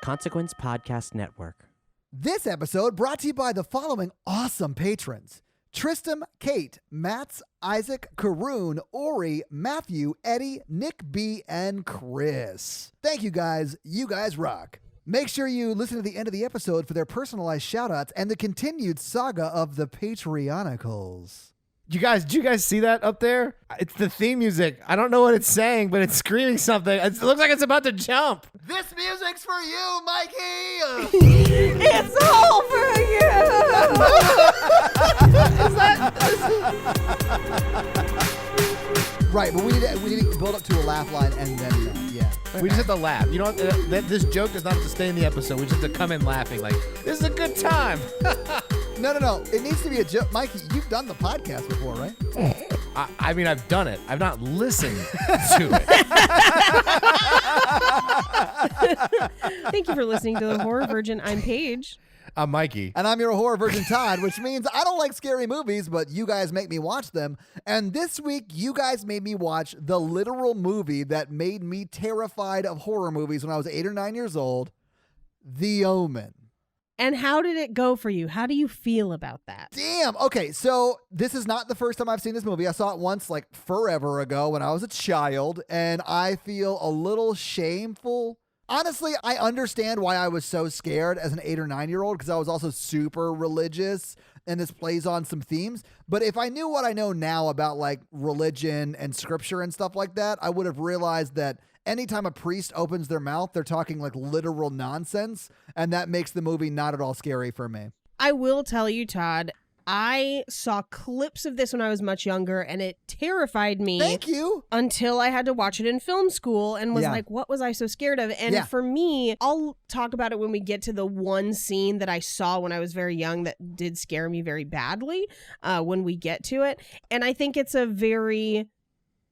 Consequence Podcast Network. This episode brought to you by the following awesome patrons: Tristam, Kate, Mats, Isaac, Karoon, Ori, Matthew, Eddie, Nick B, and Chris. Thank you guys. You guys rock. Make sure you listen to the end of the episode for their personalized shoutouts and the continued saga of the Patreonicals. Did you guys see that up there? It's the theme music. I don't know what it's saying, but it's screaming something. It looks like it's about to jump. This music's for you, Mikey! It's all for you! Right, but we need to build up to a laugh line and then yeah. We just have to laugh. You know what? This joke does not have to stay in the episode. We just have to come in laughing like, this is a good time. No. It needs to be a joke. Mikey, you've done the podcast before, right? I mean, I've done it. I've not listened to it. Thank you for listening to The Horror Virgin. I'm Paige. I'm Mikey. And I'm your horror virgin, Todd, which means I don't like scary movies, but you guys make me watch them. And this week, you guys made me watch the literal movie that made me terrified of horror movies when I was 8 or 9 years old, The Omen. And how did it go for you? How do you feel about that? Damn. Okay, so this is not the first time I've seen this movie. I saw it once, like forever ago when I was a child, and I feel a little shameful. Honestly, I understand why I was so scared as an 8 or 9 year old, because I was also super religious and this plays on some themes. But if I knew what I know now about like religion and scripture and stuff like that, I would have realized that anytime a priest opens their mouth, they're talking like literal nonsense. And that makes the movie not at all scary for me. I will tell you, Todd, I saw clips of this when I was much younger, and it terrified me. Thank you. Until I had to watch it in film school and was like, what was I so scared of? And for me, I'll talk about it when we get to the one scene that I saw when I was very young that did scare me very badly when we get to it. And I think it's a very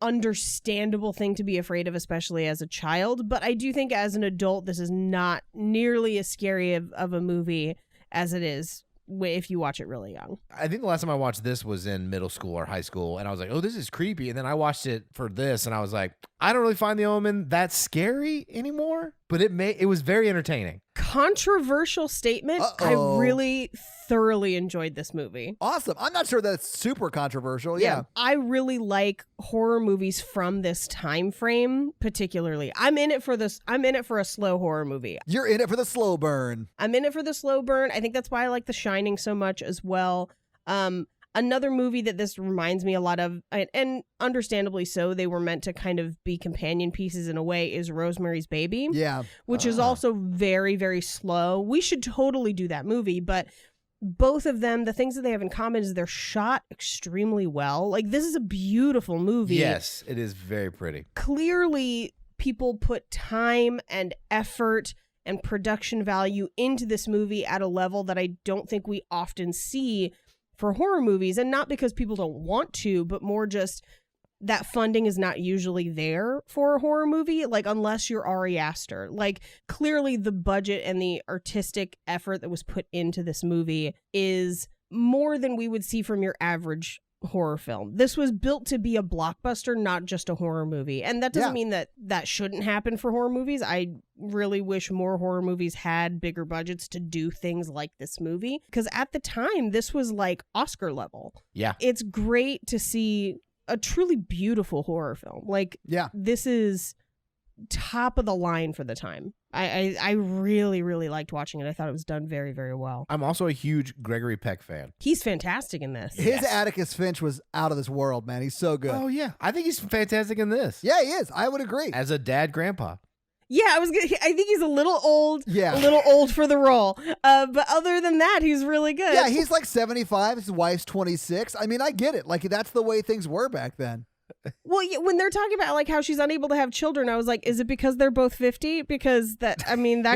understandable thing to be afraid of, especially as a child. But I do think as an adult, this is not nearly as scary of a movie as it is if you watch it really young. I think the last time I watched this was in middle school or high school, and I was like, oh, this is creepy. And then I watched it for this, and I was like, I don't really find The Omen that scary anymore, but it was very entertaining. Controversial statement. Uh-oh. I really thoroughly enjoyed this movie. Awesome. I'm not sure that's super controversial. Yeah. I really like horror movies from this time frame, particularly. I'm in it for a slow horror movie. You're in it for the slow burn. I'm in it for the slow burn. I think that's why I like The Shining so much as well. Another movie that this reminds me a lot of, and understandably so, they were meant to kind of be companion pieces in a way, is Rosemary's Baby. Yeah. Which is also very, very slow. We should totally do that movie, but both of them, the things that they have in common is they're shot extremely well. Like, this is a beautiful movie. Yes, it is very pretty. Clearly, people put time and effort and production value into this movie at a level that I don't think we often see for horror movies. And not because people don't want to, but more just that funding is not usually there for a horror movie, like unless you're Ari Aster. Like, clearly the budget and the artistic effort that was put into this movie is more than we would see from your average horror film. This was built to be a blockbuster, not just a horror movie. And that doesn't mean that shouldn't happen for horror movies. I really wish more horror movies had bigger budgets to do things like this movie, because at the time this was like Oscar level. Yeah. It's great to see a truly beautiful horror film. Like, this is top of the line for the time. I really, really liked watching it. I thought it was done very, very well. I'm also a huge Gregory Peck fan. He's fantastic in this. His Atticus Finch was out of this world, man. He's so good. Oh, yeah. I think he's fantastic in this. Yeah, he is. I would agree. As a dad grandpa. Yeah, I think he's a little old. Yeah. A little old for the role. But other than that, he's really good. Yeah, he's like 75. His wife's 26. I mean, I get it. Like, that's the way things were back then. Well, when they're talking about like how she's unable to have children, I was like, is it because they're both 50? Because that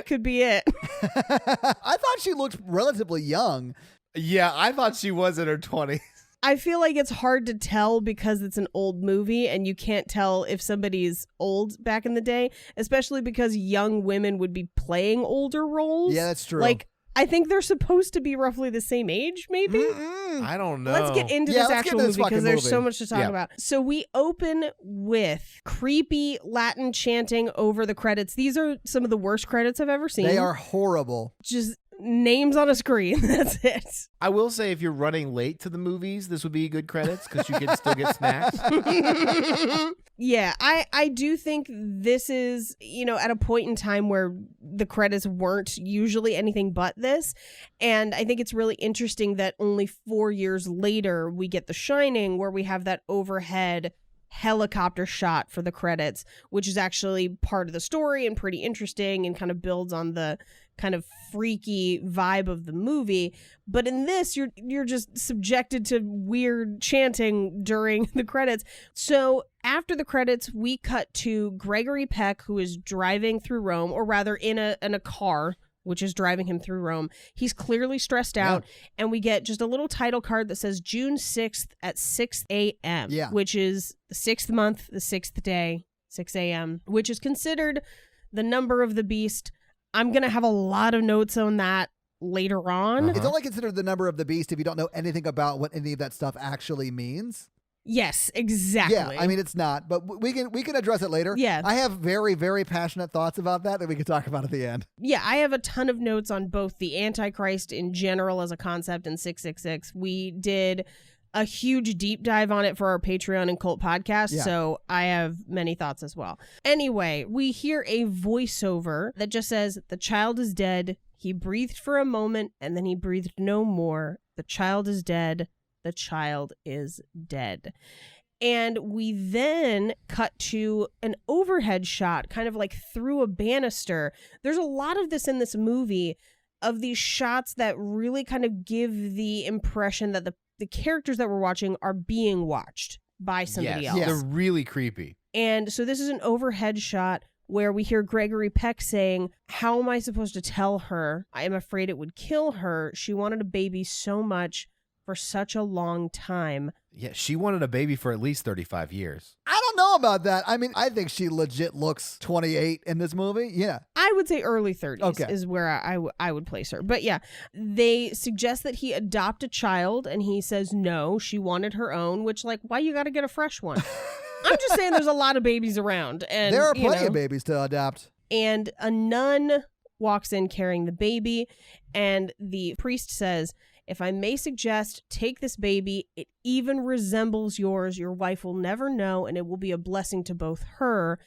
could be it. I thought she looked relatively young. Yeah, I thought she was in her 20s. I feel like it's hard to tell because it's an old movie and you can't tell if somebody's old back in the day, especially because young women would be playing older roles. Yeah, that's true. Like, I think they're supposed to be roughly the same age, maybe. I don't know. Let's get into this actual movie because there's so much to talk about. So we open with creepy Latin chanting over the credits. These are some of the worst credits I've ever seen. They are horrible. Just names on a screen. That's it. I will say if you're running late to the movies, this would be good credits because you can still get snacks. Yeah, I do think this is, at a point in time where the credits weren't usually anything but this. And I think it's really interesting that only 4 years later we get The Shining, where we have that overhead helicopter shot for the credits, which is actually part of the story and pretty interesting and kind of builds on the kind of freaky vibe of the movie. But in this, you're just subjected to weird chanting during the credits. So after the credits, we cut to Gregory Peck, who is driving through Rome, or rather in a car, which is driving him through Rome. He's clearly stressed out, and we get just a little title card that says June 6th at 6 a.m., which is the 6th month, the 6th day, 6 a.m., which is considered the number of the beast. I'm going to have a lot of notes on that later on. It's only considered the number of the beast if you don't know anything about what any of that stuff actually means. Yes, exactly. Yeah, I mean, it's not, but we can address it later. Yeah. I have very, very passionate thoughts about that we can talk about at the end. Yeah, I have a ton of notes on both the Antichrist in general as a concept and 666. We did a huge deep dive on it for our Patreon and Cult podcast, so I have many thoughts as well. Anyway, we hear a voiceover that just says, "The child is dead. He breathed for a moment, and then he breathed no more. The child is dead. The child is dead." And we then cut to an overhead shot, kind of like through a banister. There's a lot of this in this movie, of these shots that really kind of give the impression that the characters that we're watching are being watched by somebody else. They're really creepy. And so this is an overhead shot where we hear Gregory Peck saying, "How am I supposed to tell her? I am afraid it would kill her. She wanted a baby so much for such a long time." Yeah, she wanted a baby for at least 35 years. I don't know about that. I mean, I think she legit looks 28 in this movie. Yeah. I would say early 30s is where I would place her. But yeah, they suggest that he adopt a child, and he says no, she wanted her own, which, like, why you got to get a fresh one? I'm just saying there's a lot of babies around. And there are plenty of babies to adopt. And a nun walks in carrying the baby, and the priest says, "If I may suggest, take this baby. It even resembles yours. Your wife will never know, and it will be a blessing to both her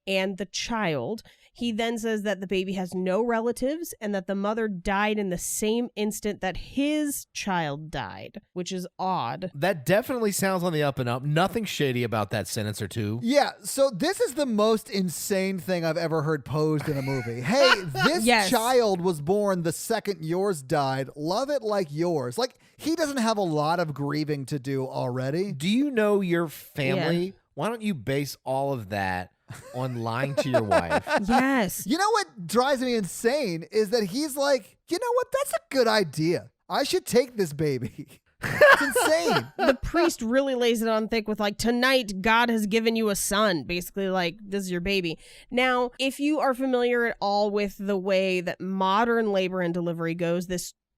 and the child." He then says that the baby has no relatives and that the mother died in the same instant that his child died, which is odd. That definitely sounds on the up and up. Nothing shady about that sentence or two. Yeah, so this is the most insane thing I've ever heard posed in a movie. Hey, this child was born the second yours died. Love it like yours. Like, he doesn't have a lot of grieving to do already. Do you know your family? Yeah. Why don't you base all of that on lying to your wife? Yes. You know what drives me insane is that he's like, you know what? That's a good idea. I should take this baby. It's insane. The priest really lays it on thick with, like, tonight God has given you a son. Basically, like, this is your baby. Now, if you are familiar at all with the way that modern labor and delivery goes,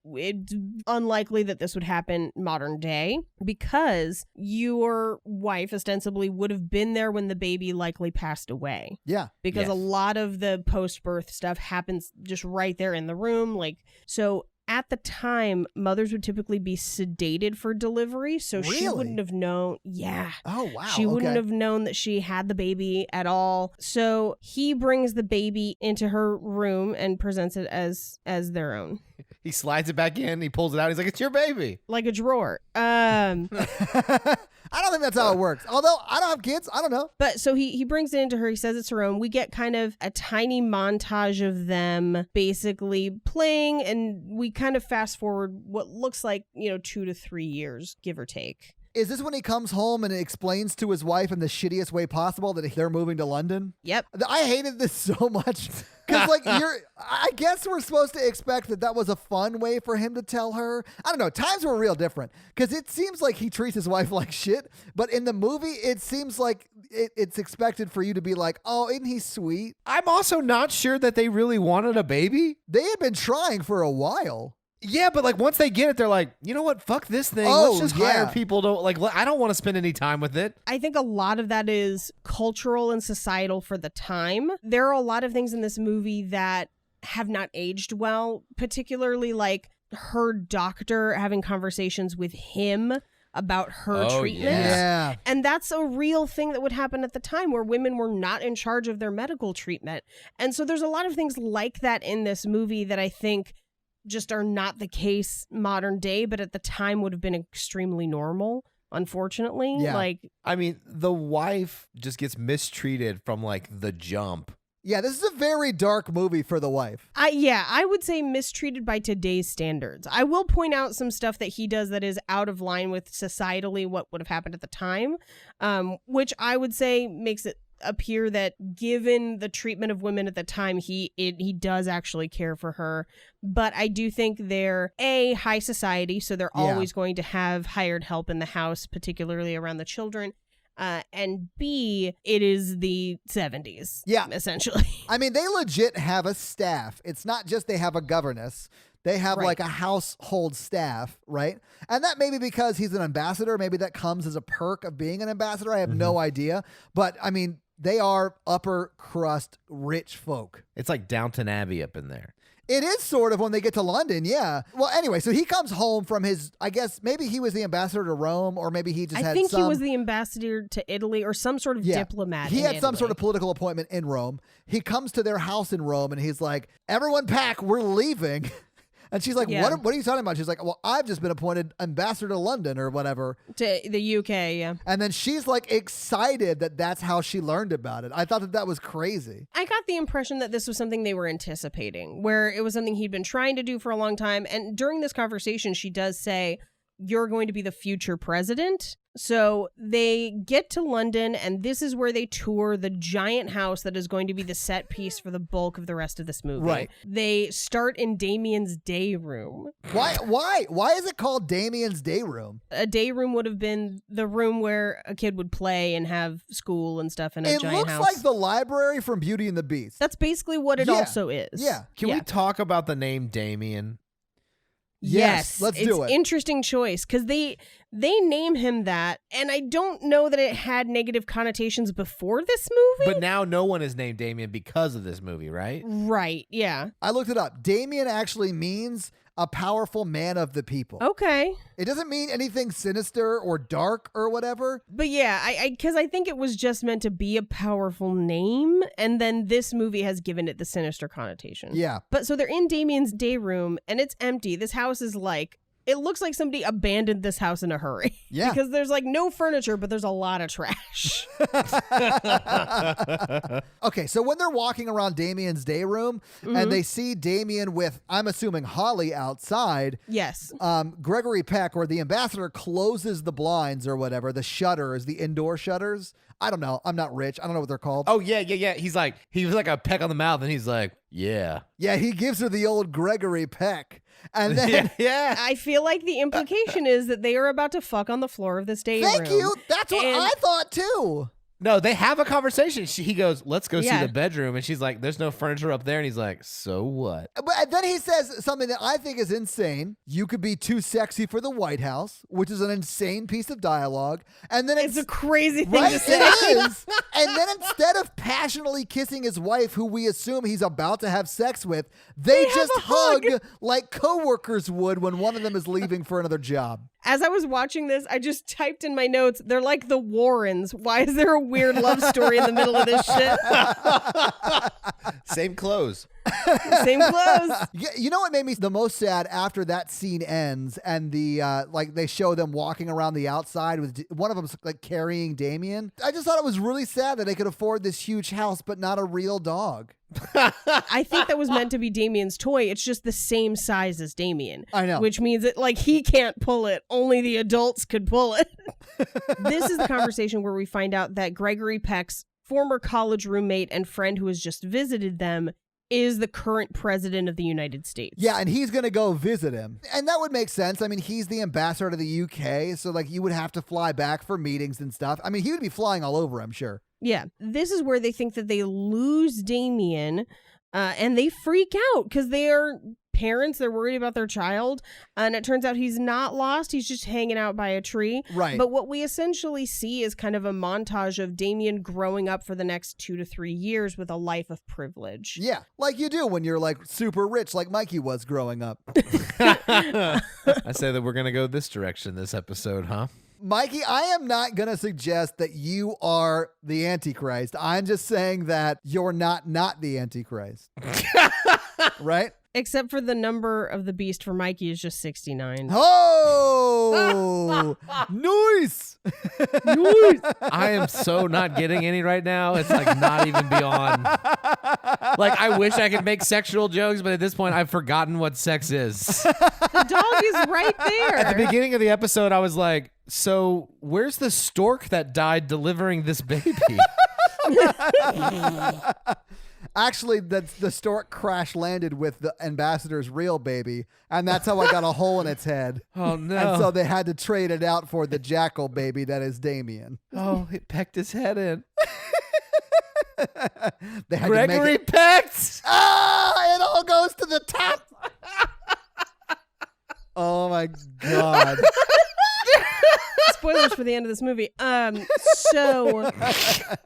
it's unlikely that this would happen modern day, because your wife ostensibly would have been there when the baby likely passed away. Yeah. Because a lot of the post-birth stuff happens just right there in the room. Like, so at the time, mothers would typically be sedated for delivery, so she wouldn't have known. Yeah. Oh, wow. She wouldn't have known that she had the baby at all. So he brings the baby into her room and presents it as their own. He slides it back in. He pulls it out. He's like, "It's your baby." Like a drawer. I don't think that's how it works. Although I don't have kids. I don't know. But so he brings it into her. He says it's her own. We get kind of a tiny montage of them basically playing, and we kind of fast forward what looks like, 2 to 3 years, give or take. Is this when he comes home and explains to his wife in the shittiest way possible that they're moving to London? Yep. I hated this so much. Because, like, I guess we're supposed to expect that was a fun way for him to tell her. I don't know. Times were real different. Because it seems like he treats his wife like shit. But in the movie, it seems like it's expected for you to be like, oh, isn't he sweet? I'm also not sure that they really wanted a baby. They had been trying for a while. Yeah, but like once they get it, they're like, you know what? Fuck this thing. Oh, Let's just hire people to like. I don't want to spend any time with it. I think a lot of that is cultural and societal for the time. There are a lot of things in this movie that have not aged well, particularly like her doctor having conversations with him about her treatment. Yeah. And that's a real thing that would happen at the time where women were not in charge of their medical treatment. And so there's a lot of things like that in this movie that I think just are not the case modern day, but at the time would have been extremely normal, unfortunately. Yeah. Like, I mean, the wife just gets mistreated from like the jump. Yeah, this is a very dark movie for the wife. I would say mistreated by today's standards. I will point out some stuff that he does that is out of line with societally what would have happened at the time, which I would say makes it appear that given the treatment of women at the time, he does actually care for her. But I do think they're high society, so they're always going to have hired help in the house, particularly around the children. And B, it is the 70s. Yeah. Essentially. I mean, they legit have a staff. It's not just they have a governess. They have like a household staff, right? And that may be because he's an ambassador. Maybe that comes as a perk of being an ambassador. I have no idea. But I mean, they are upper crust rich folk. It's like Downton Abbey up in there. It is sort of when they get to London, yeah. Well, anyway, so he comes home from his, I guess, maybe he was the ambassador to Rome, or maybe he just I think he was the ambassador to Italy or some sort of diplomat. He in had some Italy. sort of political appointment in Rome. He comes to their house in Rome, and he's like, everyone pack, we're leaving. And she's like, what are you talking about? She's like, well, I've just been appointed ambassador to London or whatever. To the UK, yeah. And then she's like excited that that's how she learned about it. I thought that was crazy. I got the impression that this was something they were anticipating, where it was something he'd been trying to do for a long time. And during this conversation, she does say, you're going to be the future president. So they get to London, and this is where they tour the giant house that is going to be the set piece for the bulk of the rest of this movie. Right. They start in Damien's day room. Why is it called Damien's day room? A day room would have been the room where a kid would play and have school and stuff in a giant house. It looks like the library from Beauty and the Beast. That's basically what it also is. Yeah. Can we talk about the name Damien? Yes, let's do it. It's interesting choice because they name him that, and I don't know that it had negative connotations before this movie. But now no one is named Damien because of this movie, right? Right, yeah. I looked it up. Damien actually means a powerful man of the people. Okay. It doesn't mean anything sinister or dark or whatever. But yeah, because I think it was just meant to be a powerful name, and then this movie has given it the sinister connotation. Yeah. But so they're in Damien's day room, and it's empty. This house is like, it looks like somebody abandoned this house in a hurry. Yeah. Because there's like no furniture, but there's a lot of trash. Okay, so when they're walking around Damien's day room and they see Damien with, I'm assuming, Holly outside. Yes. Gregory Peck, or the ambassador, closes the blinds or whatever, the shutters, the indoor shutters. I don't know. I'm not rich. I don't know what they're called. Oh, yeah. He was like a peck on the mouth, and he's like, yeah. Yeah, he gives her the old Gregory Peck. And then yeah. I feel like the implication is that they are about to fuck on the floor of this day room. Thank you. That's what I thought too. No, they have a conversation. He goes, let's go see Yeah. the bedroom. And she's like, there's no furniture up there. And he's like, so what? But then he says something that I think is insane. You could be too sexy for the White House, which is an insane piece of dialogue. And then It's a crazy thing right, to say. it is. And then instead of passionately kissing his wife, who we assume he's about to have sex with, they have just a hug. like coworkers would when one of them is leaving for another job. As I was watching this, I just typed in my notes, they're like the Warrens. Why is there a weird love story in the middle of this shit? Same clothes. Same clothes. Yeah, you know what made me the most sad after that scene ends and the like they show them walking around the outside with one of them like carrying Damien? I just thought it was really sad that they could afford this huge house but not a real dog. I think that was meant to be Damien's toy. It's just the same size as Damien. I know. Which means that like he can't pull it. Only the adults could pull it. This is the conversation where we find out that Gregory Peck's former college roommate and friend who has just visited them is the current president of the United States. Yeah, and he's going to go visit him. And that would make sense. I mean, he's the ambassador to the UK, so like you would have to fly back for meetings and stuff. I mean, he would be flying all over, I'm sure. Yeah. This is where they think that they lose Damien, and they freak out because they are parents. They're worried about their child. And it turns out he's not lost. He's just hanging out by a tree. Right. But what we essentially see is kind of a montage of Damien growing up for the next 2 to 3 years with a life of privilege. Yeah, like you do when you're like super rich like Mikey was growing up. I say that we're going to go this direction this episode, huh? Mikey, I am not going to suggest that you are the Antichrist. I'm just saying that you're not the Antichrist. Right? Except for the number of the beast for Mikey is just 69. Oh! Nice! Nice. I am so not getting any right now. It's like not even beyond. Like, I wish I could make sexual jokes, but at this point, I've forgotten what sex is. The dog is right there. At the beginning of the episode, I was like, so where's the stork that died delivering this baby? Actually, the stork crash landed with the ambassador's real baby, and that's how I got a hole in its head. Oh, no. And so they had to trade it out for the jackal baby that is Damien. Oh, it pecked his head in. They had Gregory to make it. pecked! Ah! It all goes to the top. Oh my God. Spoilers for the end of this movie. So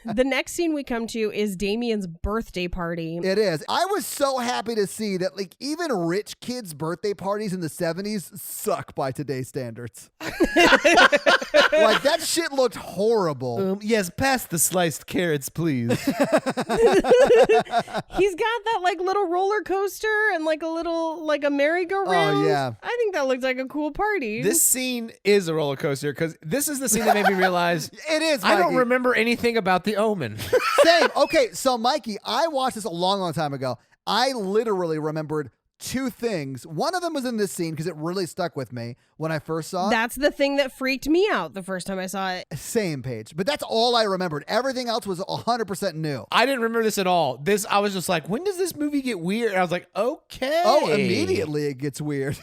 the next scene we come to is Damien's birthday party. It is. I was so happy to see that, like, even rich kids' birthday parties in the 70s suck by today's standards. Like, that shit looked horrible. Yes, pass the sliced carrots, please. He's got that like little roller coaster and like a merry-go-round. Oh, yeah. I think that looks like a cool party. This scene is a roller coaster because this is the scene that made me realize It is, I don't Mikey. remember anything about the Omen. Same. Okay, so Mikey, I watched this a long time ago. I literally remembered two things. One of them was in this scene because it really stuck with me when I first saw it. That's the thing that freaked me out the first time I saw it. Same page. But that's all I remembered. Everything else was 100% new. I didn't remember this at all. I was just like, when does this movie get weird? And I was like, okay. Oh, immediately it gets weird.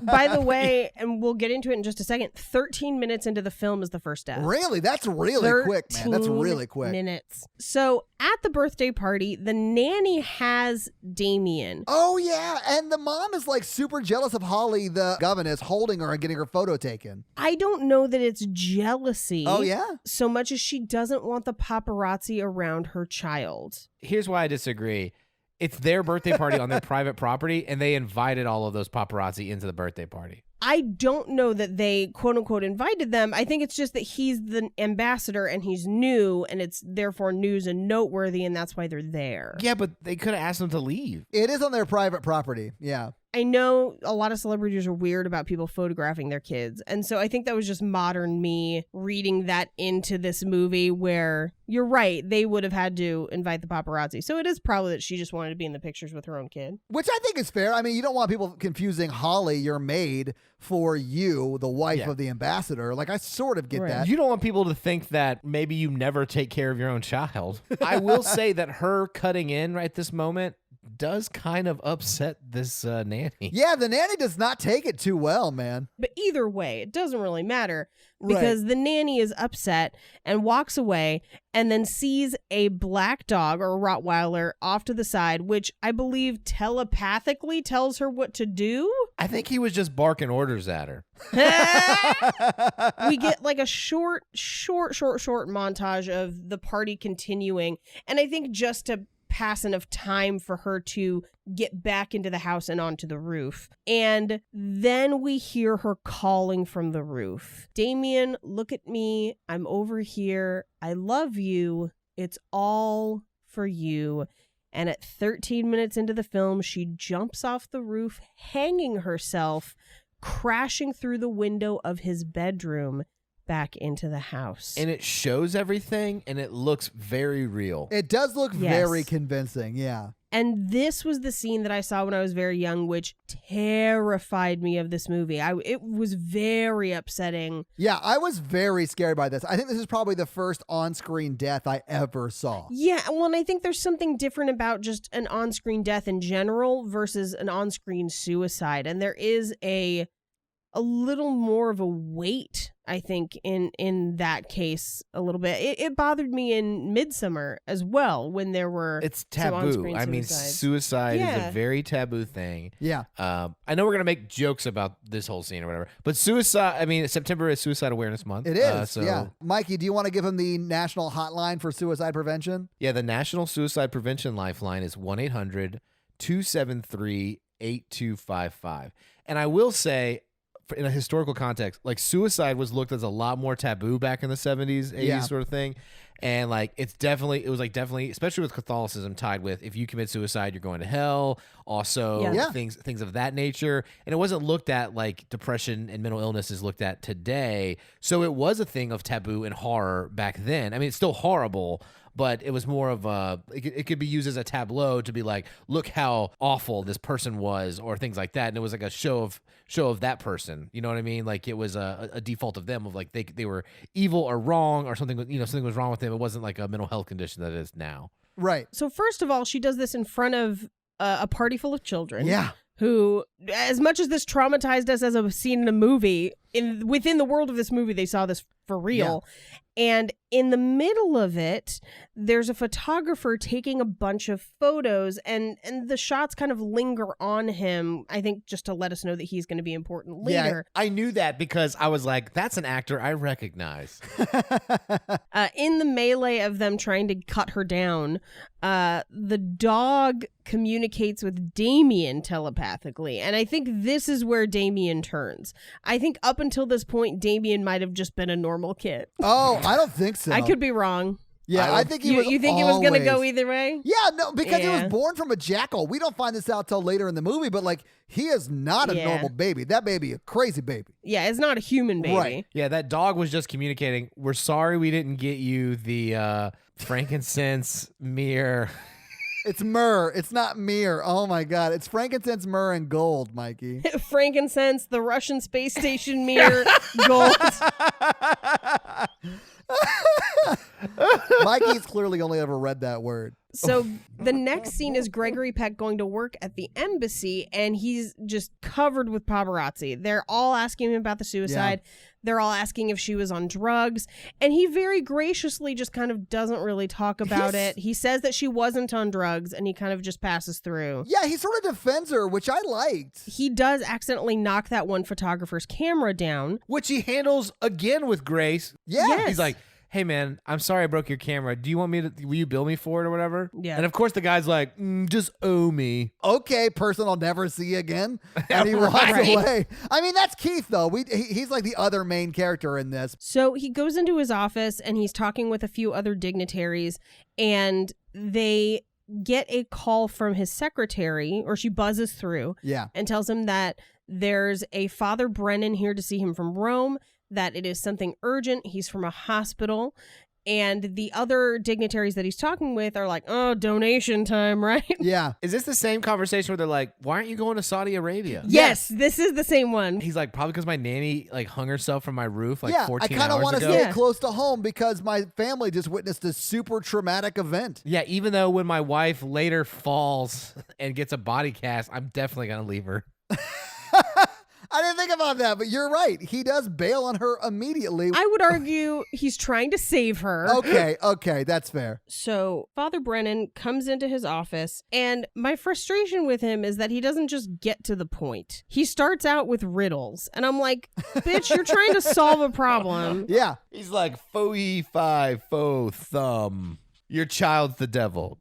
By the way, and we'll get into it in just a second, 13 minutes into the film is the first death. Really? That's really quick, man. That's really quick. Minutes. So at the birthday party, the nanny has Damien. Oh, yeah. And the mom is like super jealous of Holly, the governess, holding her and getting her photo taken. I don't know that it's jealousy. Oh, yeah? So much as she doesn't want the paparazzi around her child. Here's why I disagree. It's their birthday party on their private property, and they invited all of those paparazzi into the birthday party. I don't know that they quote unquote invited them. I think it's just that he's the ambassador and he's new and it's therefore news and noteworthy and that's why they're there. Yeah, but they could have asked them to leave. It is on their private property. Yeah. I know a lot of celebrities are weird about people photographing their kids. And so I think that was just modern me reading that into this movie where you're right. They would have had to invite the paparazzi. So it is probably that she just wanted to be in the pictures with her own kid. Which I think is fair. I mean, you don't want people confusing Holly, your maid, for you, the wife of the ambassador. Like, I sort of get that. You don't want people to think that maybe you never take care of your own child. I will say that her cutting in right this moment does kind of upset this nanny. Yeah, the nanny does not take it too well, man. But either way, it doesn't really matter because the nanny is upset and walks away and then sees a black dog or a Rottweiler off to the side, which I believe telepathically tells her what to do. I think he was just barking orders at her. We get like a short montage of the party continuing. And I think just to pass enough time for her to get back into the house and onto the roof. And then we hear her calling from the roof. Damien, look at me. I'm over here. I love you. It's all for you. And at 13 minutes into the film, she jumps off the roof, hanging herself, crashing through the window of his bedroom back into the house. And it shows everything, and it looks very real. It does look very convincing, yeah. And this was the scene that I saw when I was very young, which terrified me of this movie. It was very upsetting. Yeah, I was very scared by this. I think this is probably the first on-screen death I ever saw. Yeah, well, and I think there's something different about just an on-screen death in general versus an on-screen suicide. And there is a little more of a weight, I think, in that case a little bit. It bothered me in Midsommar as well when there were It's some taboo. on-screen I mean, suicides. suicide is Yeah. a very taboo thing. Yeah. I know we're gonna make jokes about this whole scene or whatever, but suicide. I mean, September is Suicide Awareness Month. It is, So yeah. Mikey, do you want to give him the national hotline for suicide prevention? yeah, the National Suicide Prevention Lifeline is 1-800-273-8255. And I will say, in a historical context, like suicide was looked as a lot more taboo back in the 70s, 80s Yeah. sort of thing. And like it was definitely, especially with Catholicism, tied with if you commit suicide, you're going to hell. Also, Yeah. things of that nature. And it wasn't looked at like depression and mental illness is looked at today. So it was a thing of taboo and horror back then. I mean, it's still horrible, but it was more of it could be used as a tableau to be like, look how awful this person was, or things like that. And it was like a show of that person. You know what I mean? Like it was a default of them, of like they were evil or wrong or something. Something was wrong with them. It wasn't like a mental health condition that it is now. Right. So first of all, she does this in front of a party full of children. Yeah. Who, as much as this traumatized us as a scene in a movie, within the world of this movie, they saw this for real. And in the middle of it, there's a photographer taking a bunch of photos, and the shots kind of linger on him, I think, just to let us know that he's going to be important later. I knew that because I was like, that's an actor I recognize. In the melee of them trying to cut her down, the dog communicates with Damien telepathically. And I think this is where Damien turns. I think up until this point, Damien might have just been a normal kid. Oh, I don't think so. I could be wrong. Yeah, I think he was You think it was going to go always- either way? Yeah, no, because it Yeah. was born from a jackal. We don't find this out till later in the movie, but like he is not a Yeah. normal baby. That baby, a crazy baby. Yeah, it's not a human baby. Right. Yeah, that dog was just communicating, we're sorry we didn't get you the frankincense, myrrh. It's myrrh. It's not myrrh. Oh my God. It's frankincense, myrrh, and gold, Mikey. Frankincense, the Russian space station mirror, gold. Mikey's clearly only ever read that word. So the next scene is Gregory Peck going to work at the embassy, and he's just covered with paparazzi. They're all asking him about the suicide. They're all asking if she was on drugs. And he very graciously just kind of doesn't really talk about it. He says that she wasn't on drugs, and he kind of just passes through. Yeah, he sort of defends her, which I liked. He does accidentally knock that one photographer's camera down. Which he handles again with grace. Yeah. Yes. He's like, hey man, I'm sorry I broke your camera. Do you want me to, will you bill me for it or whatever? Yeah. And of course the guy's like, just owe me. Okay, person I'll never see again. And he walks Right. away. I mean, that's Keith, though. He's like the other main character in this. So he goes into his office and he's talking with a few other dignitaries, and they get a call from his secretary, or she buzzes through Yeah. and tells him that there's a Father Brennan here to see him from Rome, that it is something urgent. He's from a hospital. And the other dignitaries that he's talking with are like, oh, donation time, right? Yeah. Is this the same conversation where they're like, why aren't you going to Saudi Arabia? Yes, this is the same one. He's like, probably because my nanny like hung herself from my roof like yeah, 14 I kind of hours want to ago. stay Yeah. close to home because my family just witnessed a super traumatic event. Yeah, even though when my wife later falls and gets a body cast, I'm definitely going to leave her. I didn't think about that, but you're right. He does bail on her immediately. I would argue he's trying to save her. Okay, that's fair. So Father Brennan comes into his office, and my frustration with him is that he doesn't just get to the point. He starts out with riddles, and I'm like, bitch, you're trying to solve a problem. Yeah. He's like, faux E5, faux thumb. Your child's the devil.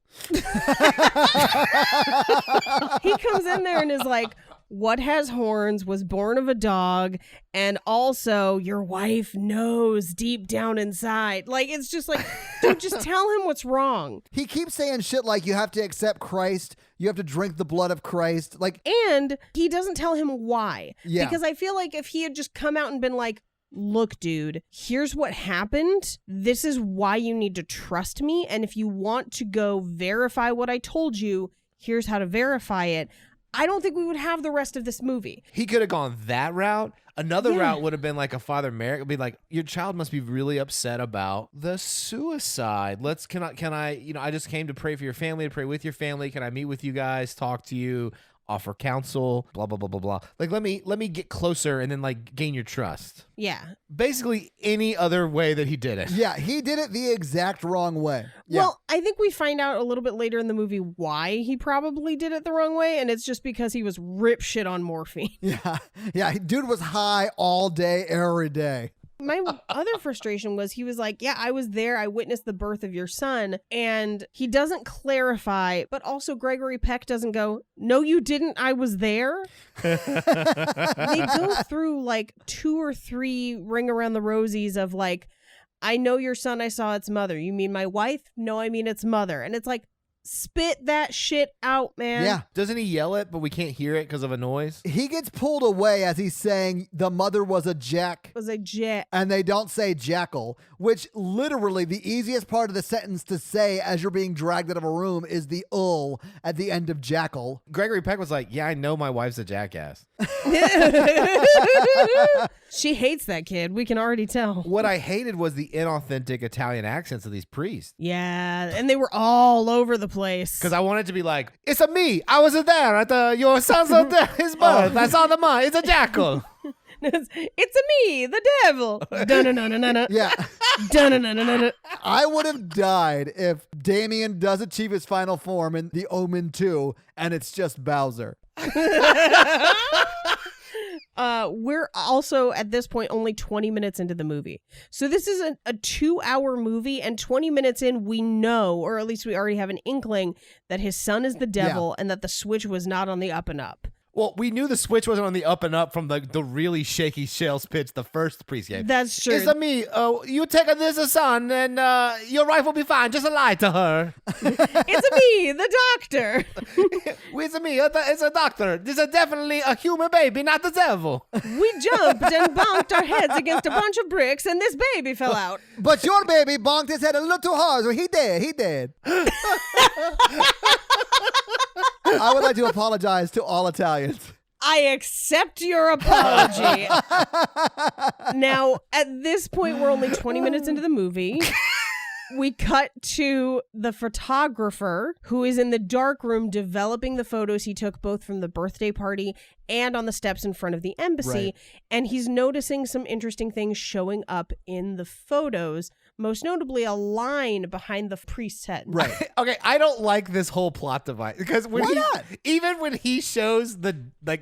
He comes in there and is like, what has horns, was born of a dog, and also your wife knows deep down inside. Like, it's just like, dude, just tell him what's wrong. He keeps saying shit like you have to accept Christ, you have to drink the blood of Christ. Like, And he doesn't tell him why. Yeah. Because I feel like if he had just come out and been like, look, dude, here's what happened. This is why you need to trust me. And if you want to go verify what I told you, here's how to verify it, I don't think we would have the rest of this movie. He could have gone that route. Another route would have been like a Father Merrick. It'd be like, your child must be really upset about the suicide. Can I, I just came to pray for your family, to pray with your family. Can I meet with you guys, talk to you, offer counsel, blah, blah, blah, blah, blah. Like, let me get closer and then like gain your trust. Yeah. Basically any other way that he did it. Yeah, he did it the exact wrong way. Yeah. Well, I think we find out a little bit later in the movie why he probably did it the wrong way, and it's just because he was rip shit on morphine. Yeah, dude was high all day, every day. My other frustration was he was like, yeah, I was there. I witnessed the birth of your son. And he doesn't clarify, but also Gregory Peck doesn't go, no, you didn't. I was there. They go through like 2 or 3 ring around the rosies of like, I know your son. I saw its mother. You mean my wife? No, I mean its mother. And it's like, spit that shit out, man. Yeah. Doesn't he yell it, but we can't hear it because of a noise? He gets pulled away as he's saying the mother was a jack. Was a jet. And they don't say jackal, which literally the easiest part of the sentence to say as you're being dragged out of a room is the ul at the end of jackal. Gregory Peck was like, yeah, I know my wife's a jackass. She hates that kid. We can already tell. What I hated was the inauthentic Italian accents of these priests. Yeah, and they were all over the place. Because I wanted to be like, it's a me. I was there at your son's his birth. I saw the man. It's a jackal. It's a me, the devil. Dun-dun-dun-dun-dun. Yeah. Dun-dun-dun-dun-dun. I would have died if Damien does achieve his final form in the Omen 2 and it's just Bowser. We're also at this point only 20 minutes into the movie. So this is a 2-hour movie, and 20 minutes in we know, or at least we already have an inkling, that his son is the devil and that the switch was not on the up and up. Well, we knew the switch wasn't on the up and up from the really shaky sales pitch the first priest gave. That's true. It's a me. You take this son and your wife will be fine. Just lie to her. It's a me, the doctor. It's a me. It's a doctor. This is definitely a human baby, not the devil. We jumped and bonked our heads against a bunch of bricks, and this baby fell out. But your baby bonked his head a little too hard, so he dead. I would like to apologize to all Italians. I accept your apology. Now, at this point, we're only 20 minutes into the movie. We cut to the photographer who is in the dark room developing the photos he took both from the birthday party and on the steps in front of the embassy. Right. And he's noticing some interesting things showing up in the photos, most notably a line behind the priest's head. Right. Okay, I don't like this whole plot device because when Why not? Even when he shows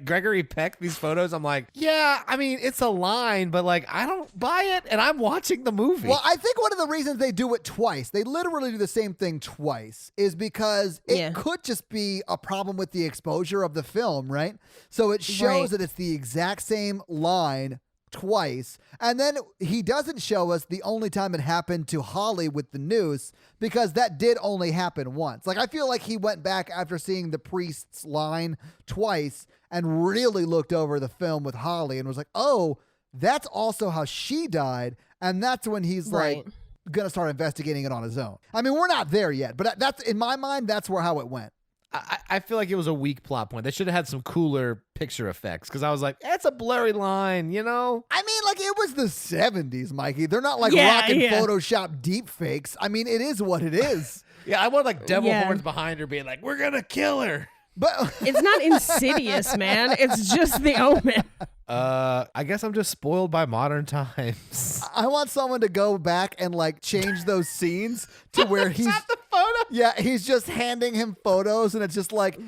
Gregory Peck these photos, I'm like, yeah, I mean it's a line, but like I don't buy it, and I'm watching the movie. Well, I think one of the reasons they do it twice, they literally do the same thing twice, is because it could just be a problem with the exposure of the film, right? So it shows that it's the exact same line twice, and then he doesn't show us the only time it happened to Holly with the noose, because that did only happen once. Like, I feel like he went back after seeing the priest's line twice and really looked over the film with Holly and was like, oh, that's also how she died, and that's when he's like gonna start investigating it on his own. I mean, we're not there yet, but that's, in my mind, that's how it went. I feel like it was a weak plot point. They should have had some cooler picture effects, because I was like, it's a blurry line, you know? I mean, like, it was the 70s, Mikey. They're not like rocking Photoshop deep fakes. I mean, it is what it is. Yeah, I want like devil horns behind her being like, we're gonna kill her. But it's not Insidious, man. It's just the Omen. I guess I'm just spoiled by modern times. I want someone to go back and like change those scenes to where he's not the photo. Yeah, he's just handing him photos, and it's just like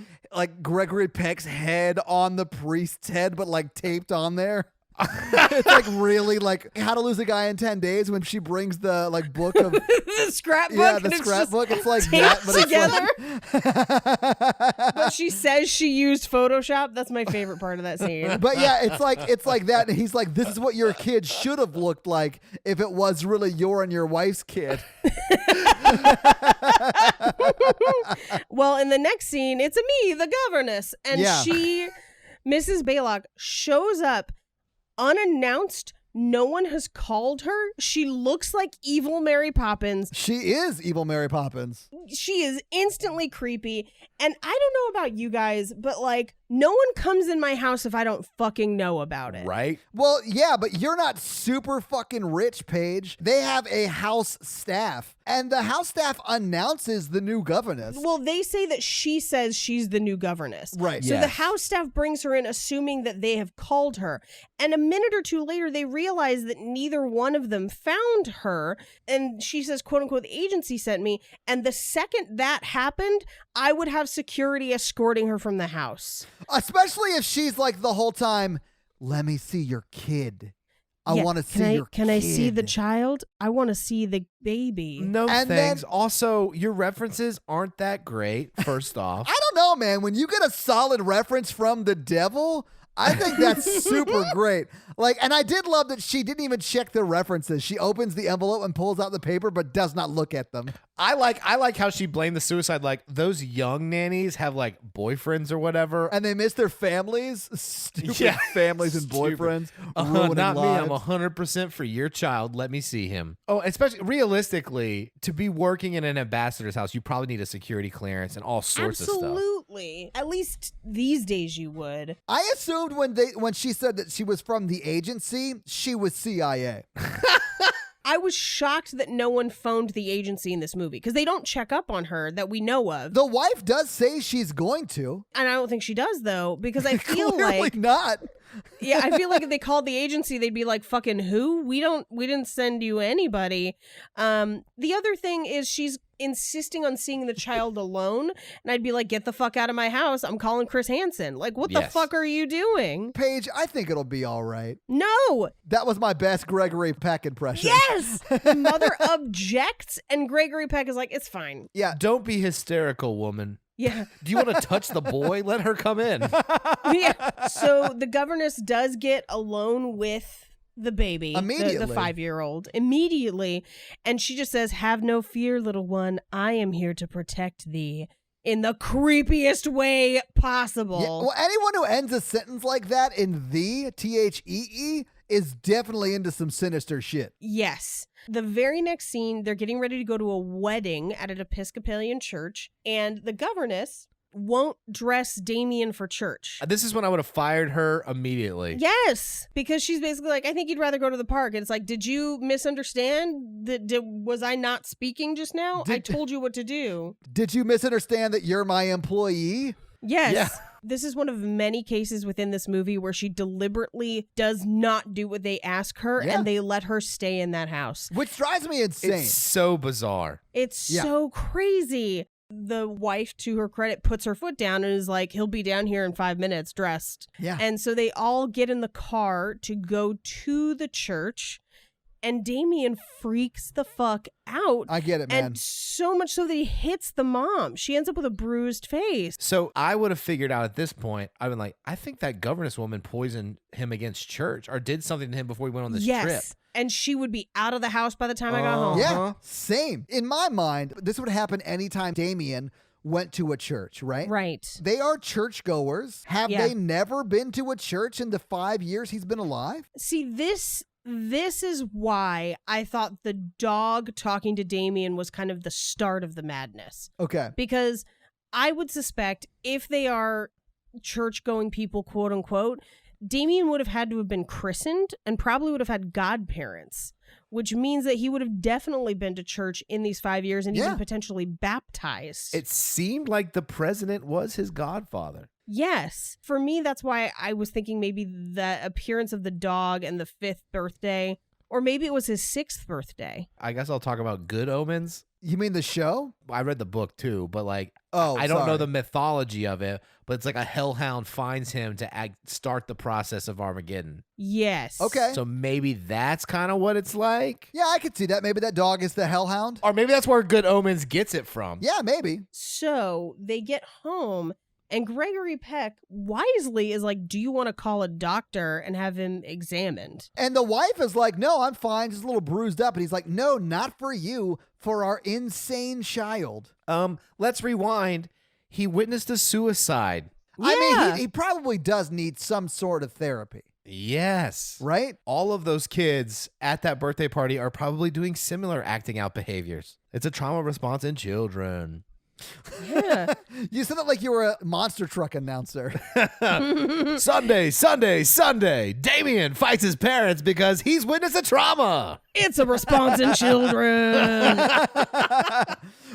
Gregory Peck's head on the priest's head, but like taped on there. It's like really like How to Lose a Guy in 10 Days when she brings the like book of the scrapbook. Yeah, the scrapbook. It's like that, but together. It's like But she says she used Photoshop. That's my favorite part of that scene. But yeah, it's like that, and he's like, this is what your kid should have looked like if it was really your and your wife's kid. Well, in the next scene, it's a me, the governess, and she, Mrs. Baylock, shows up unannounced no one has called her. She looks like evil Mary Poppins. She is evil Mary Poppins. She is instantly creepy. And I don't know about you guys, but like, no one comes in my house if I don't fucking know about it. Right? Well, yeah, but you're not super fucking rich, Paige. They have a house staff, and the house staff announces the new governess. Well, they say that she says she's the new governess. Right. So the Yes. house staff brings her in assuming that they have called her. And a minute or two later, they realize that neither one of them found her. And she says, quote unquote, the agency sent me. And the second that happened, I would have security escorting her from the house. Especially if she's like the whole time, let me see your kid. I Yeah, want to see your kid. Can I see the child? I want to see the baby. No And thanks. then- Also, your references aren't that great, first off. I don't know, man. When you get a solid reference from the devil, I think that's super great. Like, and I did love that she didn't even check the references. She opens the envelope and pulls out the paper, but does not look at them. I like how she blamed the suicide. Like, those young nannies have like boyfriends or whatever. And they miss their families. Stupid Yeah. families and Stupid. boyfriends. Ruining Not lives. me. I'm 100% for your child. Let me see him. Oh, especially realistically, to be working in an ambassador's house, you probably need a security clearance and all sorts of stuff. Absolutely. At least these days you would. I assumed when she said that she was from the agency, she was CIA. I was shocked that no one phoned the agency in this movie because they don't check up on her that we know of. The wife does say she's going to. And I don't think she does, though, because I feel Clearly like, not. yeah, I feel like if they called the agency, they'd be like, fucking who? We didn't send you anybody. The other thing is she's insisting on seeing the child alone. And I'd be like, get the fuck out of my house. I'm calling Chris Hansen. Like, what the Yes. fuck are you doing? Paige, I think it'll be all right. No. That was my best Gregory Peck impression. Yes. The mother objects and Gregory Peck is like, it's fine. Yeah. Don't be hysterical, woman. Yeah. Do you want to touch the boy? Let her come in. Yeah. So the governess does get alone with the baby, Immediately. the 5-year-old, immediately. And she just says, have no fear, little one. I am here to protect thee in the creepiest way possible. Yeah, well, anyone who ends a sentence like that in the THEE is definitely into some sinister shit. Yes. The very next scene, they're getting ready to go to a wedding at an Episcopalian church, and the governess won't dress Damien for church. This is when I would have fired her immediately. Yes, because she's basically like, I think you'd rather go to the park. And it's like, did you misunderstand? Was I not speaking just now? I told you what to do. Did you misunderstand that you're my employee? Yes. Yeah. This is one of many cases within this movie where she deliberately does not do what they ask her Yeah. and they let her stay in that house. Which drives me insane. It's so bizarre. It's Yeah. so crazy. The wife, to her credit, puts her foot down and is like, he'll be down here in 5 minutes dressed. Yeah. And so they all get in the car to go to the church. And Damien freaks the fuck out. I get it, man. And so much so that he hits the mom. She ends up with a bruised face. So I would have figured out at this point, I've been like, I think that governess woman poisoned him against church or did something to him before he went on this Yes. trip. And she would be out of the house by the time I got home. Yeah, same. In my mind, this would happen anytime Damien went to a church, right? Right. They are churchgoers. Have Yeah. they never been to a church in the 5 years he's been alive? See, this is why I thought the dog talking to Damien was kind of the start of the madness. Okay. Because I would suspect if they are church-going people, quote unquote, Damien would have had to have been christened and probably would have had godparents, which means that he would have definitely been to church in these 5 years and Yeah. even potentially baptized. It seemed like the president was his godfather. Yes. For me, that's why I was thinking maybe the appearance of the dog and the 5th birthday, or maybe it was his 6th birthday. I guess I'll talk about Good Omens. You mean the show? I read the book too, but like, Oh, I don't know sorry. the mythology of it, but it's like a hellhound finds him to start the process of Armageddon. Yes. Okay. So maybe that's kind of what it's like. Yeah, I could see that. Maybe that dog is the hellhound. Or maybe that's where Good Omens gets it from. Yeah, maybe. So they get home, and Gregory Peck wisely is like, do you want to call a doctor and have him examined? And the wife is like, no, I'm fine, just a little bruised up. And he's like, no, not for you, for our insane child. Let's rewind. He witnessed a suicide. I Yeah. mean, he probably does need some sort of therapy. Yes. right? All of those kids at that birthday party are probably doing similar acting out behaviors. It's a trauma response in children. Yeah. You said that like you were a monster truck announcer. Sunday. Damien fights his parents because he's witnessed a trauma. It's a response in children.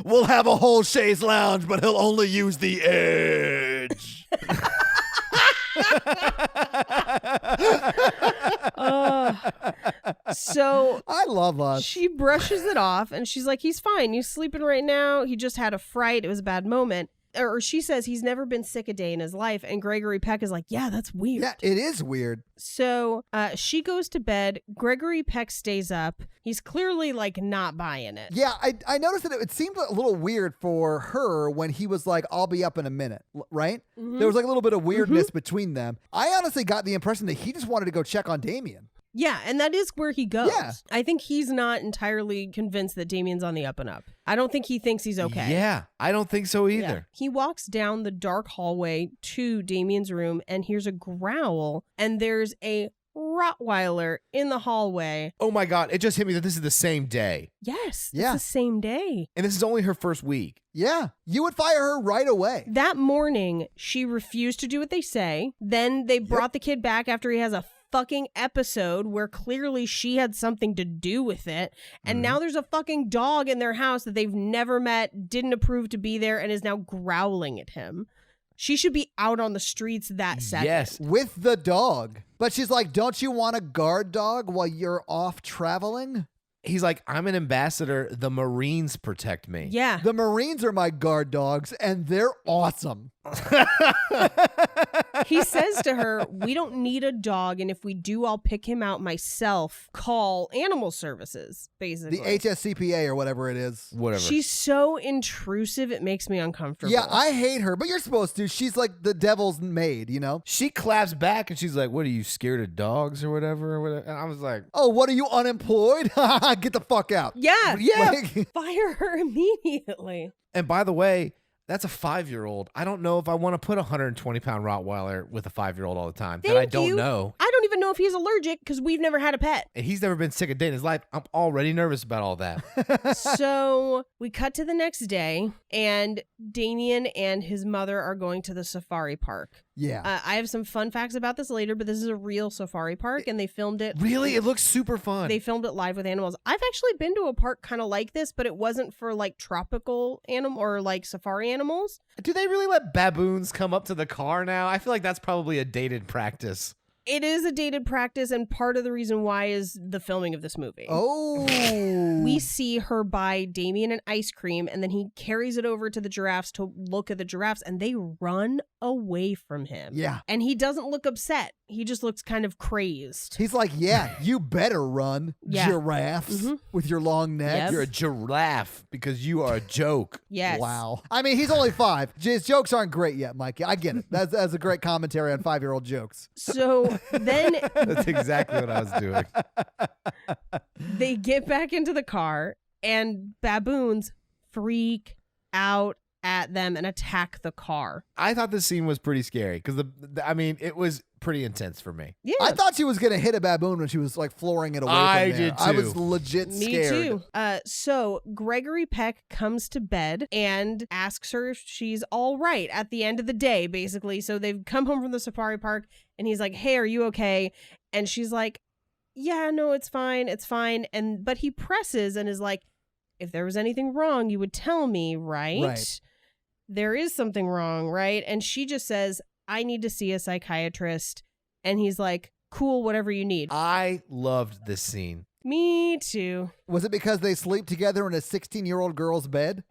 We'll have a whole chaise lounge, but he'll only use the edge. So I love us. she brushes it off and she's like, he's fine. He's sleeping right now. He just had a fright. It was a bad moment. Or she says he's never been sick a day in his life. And Gregory Peck is like, yeah, that's weird. Yeah, it is weird. So she goes to bed. Gregory Peck stays up. He's clearly like not buying it. Yeah, I noticed that it seemed a little weird for her when he was like, I'll be up in a minute, right? Mhm. There was like a little bit of weirdness between them. I honestly got the impression that he just wanted to go check on Damien. Yeah, and that is where he goes. Yeah. I think he's not entirely convinced that Damien's on the up and up. I don't think he thinks he's okay. Yeah, I don't think so either. Yeah. He walks down the dark hallway to Damien's room and hears a growl, and there's a Rottweiler in the hallway. Oh my God, it just hit me that this is the same day. Yes, Yeah. it's the same day. And this is only her first week. Yeah, you would fire her right away. That morning, she refused to do what they say. Then they brought the kid back after he has a fucking episode where clearly she had something to do with it. And now there's a fucking dog in their house that they've never met, didn't approve to be there, and is now growling at him. She should be out on the streets that second. Yes. With the dog. But she's like, don't you want a guard dog while you're off traveling? He's like, I'm an ambassador. The Marines protect me. Yeah. The Marines are my guard dogs, and they're awesome. He says to her, we don't need a dog, and if we do, I'll pick him out myself. Call animal services, basically. The HSCPA or whatever it is. Whatever. She's so intrusive, it makes me uncomfortable. Yeah, I hate her, but you're supposed to. She's like the devil's maid, you know? She claps back and she's like, what are you, scared of dogs or whatever? And I was like, Oh, what are you, unemployed? Get the fuck out. Yeah. yeah. Like, Fire her immediately. And by the way, that's a 5-year-old. I don't know if I want to put a 120-pound Rottweiler with a 5-year-old all the time. That I Thank don't you. know. I don't even know if he's allergic because we've never had a pet. And he's never been sick a day in his life. I'm already nervous about all that. So we cut to the next day, and Damien and his mother are going to the safari park. yeah. I have some fun facts about this later, but this is a real safari park, and they filmed it. Really? It looks super fun. They filmed it live with animals. I've actually been to a park kind of like this, but it wasn't for like tropical animal or like safari animals. Do they really let baboons come up to the car now? I feel like that's probably a dated practice. It is a dated practice, and part of the reason why is the filming of this movie. Oh. We see her buy Damien an ice cream, and then he carries it over to the giraffes to look at the giraffes, and they run away from him. Yeah. And he doesn't look upset. He just looks kind of crazed. He's like, yeah, you better run, Yeah. giraffes, Mhm. with your long necks. Yep. You're a giraffe because you are a joke. Yes. Wow. I mean, he's only 5. His jokes aren't great yet, Mikey. I get it. That's a great commentary on 5-year-old jokes. So then That's exactly what I was doing. they get back into the car, and baboons freak out at them and attack the car. I thought this scene was pretty scary because it was pretty intense for me. Yeah. I thought she was going to hit a baboon when she was like flooring it away I from there. did I too. was legit Me scared. too. So Gregory Peck comes to bed and asks her if she's all right at the end of the day, basically. So they've come home from the safari park, and he's like, "Hey, are you okay?" And she's like, "Yeah, no, it's fine, it's fine." But he presses and is like, "If there was anything wrong, you would tell me, right? Right. There is something wrong, right?" And she just says, "I need to see a psychiatrist." And he's like, "Cool, whatever you need." I loved this scene. Me too. Was it because they sleep together in a 16-year-old girl's bed?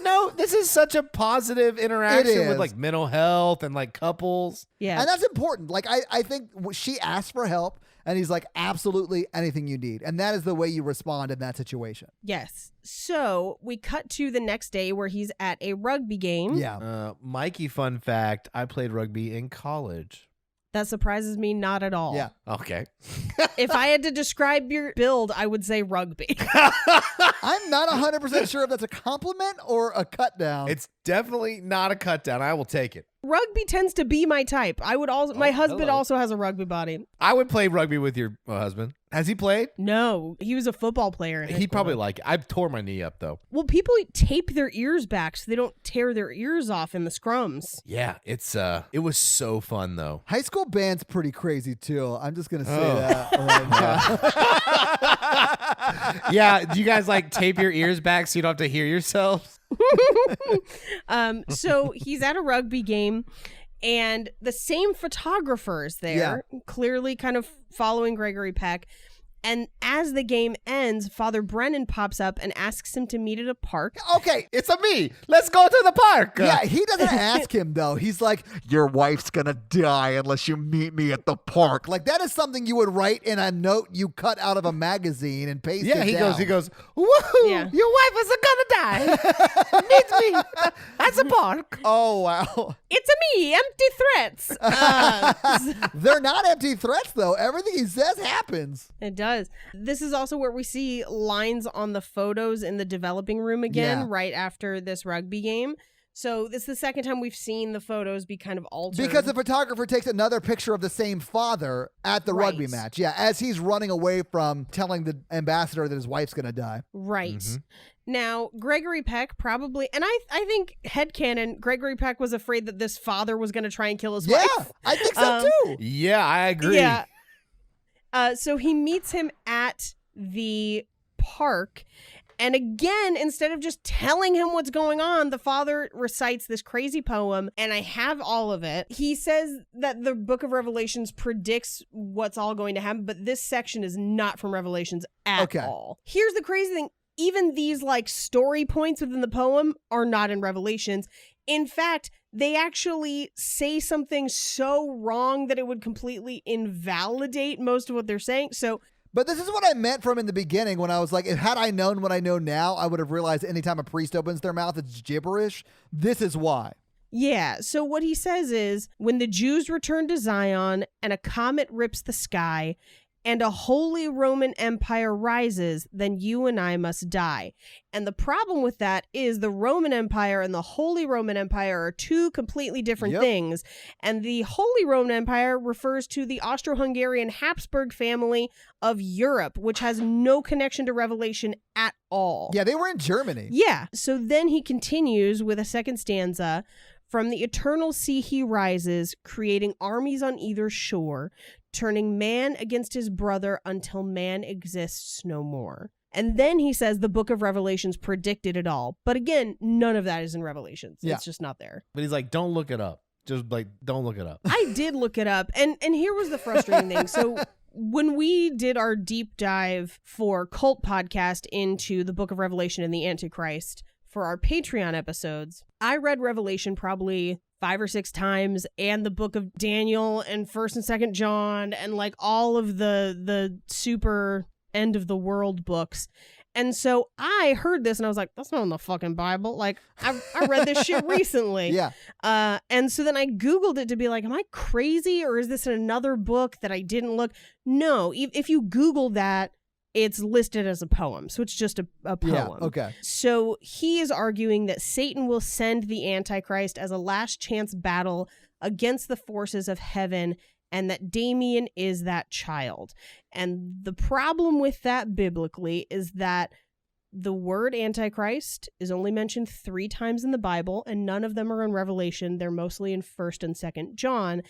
No, this is such a positive interaction It with is. like mental health and like couples. Yeah. And that's important. Like, I think she asked for help, and he's like, absolutely anything you need. And that is the way you respond in that situation. Yes. So we cut to the next day where he's at a rugby game. Yeah. Mikey, fun fact, I played rugby in college. That surprises me not at all. Yeah. Okay. If I had to describe your build, I would say rugby. I'm not 100% sure if that's a compliment or a cut down. It's definitely not a cut down. I will take it. Rugby tends to be my type. I would also. My husband also has a rugby body. I would play rugby with your husband. Has he played? No, he was a football player. He'd probably like it. I tore my knee up though. Well, people tape their ears back so they don't tear their ears off in the scrums. Yeah, it was so fun though. High school band's pretty crazy too. I'm just gonna say that right now. Yeah, do you guys like tape your ears back so you don't have to hear yourselves? So he's at a rugby game. And the same photographer is there, clearly kind of following Gregory Peck. And as the game ends, Father Brennan pops up and asks him to meet at a park. Okay, It's a me. Let's go to the park. yeah, he doesn't ask him though. He's like, your wife's gonna die unless you meet me at the park. Like that is something you would write in a note you cut out of a magazine and paste it down. He goes, woohoo, Yeah. your wife is gonna die. Meet me at the park. Oh, wow. It's a me, empty threats. They're not empty threats though. Everything he says happens. It does. This is also where we see lines on the photos in the developing room again, right after this rugby game. So this is the second time we've seen the photos be kind of altered. Because the photographer takes another picture of the same father at the rugby match. Yeah, as he's running away from telling the ambassador that his wife's going to die. Right. Mm-hmm. Now, Gregory Peck probably, and I think headcanon, Gregory Peck was afraid that this father was going to try and kill his wife. Yeah, I think so too. Yeah, I agree. Yeah. So he meets him at the park. And again, instead of just telling him what's going on, the father recites this crazy poem, and I have all of it. He says that the book of Revelations predicts what's all going to happen, but this section is not from Revelations at all. Here's the crazy thing. Even these like story points within the poem are not in Revelations. In fact, they actually say something so wrong that it would completely invalidate most of what they're saying. But this is what I meant from in the beginning when I was like, had I known what I know now, I would have realized anytime a priest opens their mouth, it's gibberish. This is why. Yeah, so what he says is, when the Jews return to Zion and a comet rips the sky and a holy Roman Empire rises, then you and I must die. And the problem with that is the Roman Empire and the Holy Roman Empire are two completely different things. And the Holy Roman Empire refers to the Austro-Hungarian Habsburg family of Europe, which has no connection to Revelation at all. Yeah, they were in Germany. Yeah. So then he continues with a second stanza. From the eternal sea he rises, creating armies on either shore, turning man against his brother until man exists no more. And then he says the book of Revelations predicted it all. But again, none of that is in Revelations. Yeah. It's just not there. But he's like, don't look it up. Just like, don't look it up. I did look it up. And here was the frustrating thing. So when we did our deep dive for Cult Podcast into the book of Revelation and the Antichrist for our Patreon episodes, I read Revelation probably 5 or 6 times, and the book of Daniel and 1st and 2nd John and like all of the super end of the world books. And so I heard this and I was like, that's not in the fucking Bible. Like I read this shit recently. Yeah. And so then I Googled it to be like, am I crazy or is this in another book that I didn't look? No, if you Google that, it's listed as a poem. So it's just a poem. Yeah, okay. So he is arguing that Satan will send the Antichrist as a last chance battle against the forces of heaven and that Damien is that child. And the problem with that biblically is that the word Antichrist is only mentioned 3 times in the Bible, and none of them are in Revelation. They're mostly in 1st and 2nd John.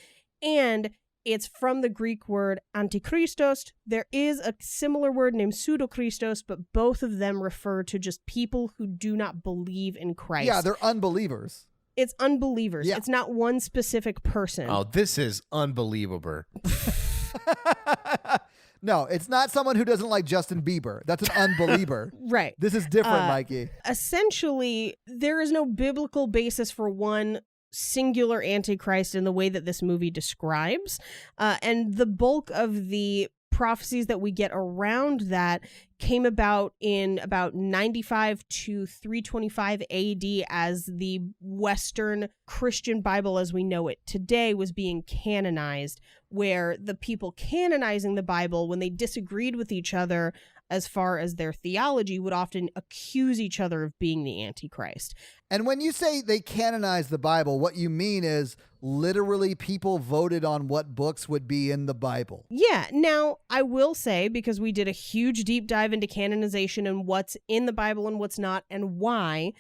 And it's from the Greek word antichristos. There is a similar word named pseudochristos, but both of them refer to just people who do not believe in Christ. Yeah, they're unbelievers. It's unbelievers. Yeah. It's not one specific person. Oh, this is unbelievable. No, it's not someone who doesn't like Justin Bieber. That's an unbeliever. Right. This is different, Mikey. Essentially, there is no biblical basis for one singular Antichrist in the way that this movie describes. And the bulk of the prophecies that we get around that came about in about 95 to 325 AD as the Western Christian Bible as we know it today was being canonized, where the people canonizing the Bible, when they disagreed with each other as far as their theology, would often accuse each other of being the Antichrist. And when you say they canonized the Bible, what you mean is literally people voted on what books would be in the Bible. Yeah. Now, I will say, because we did a huge deep dive into canonization and what's in the Bible and what's not and why,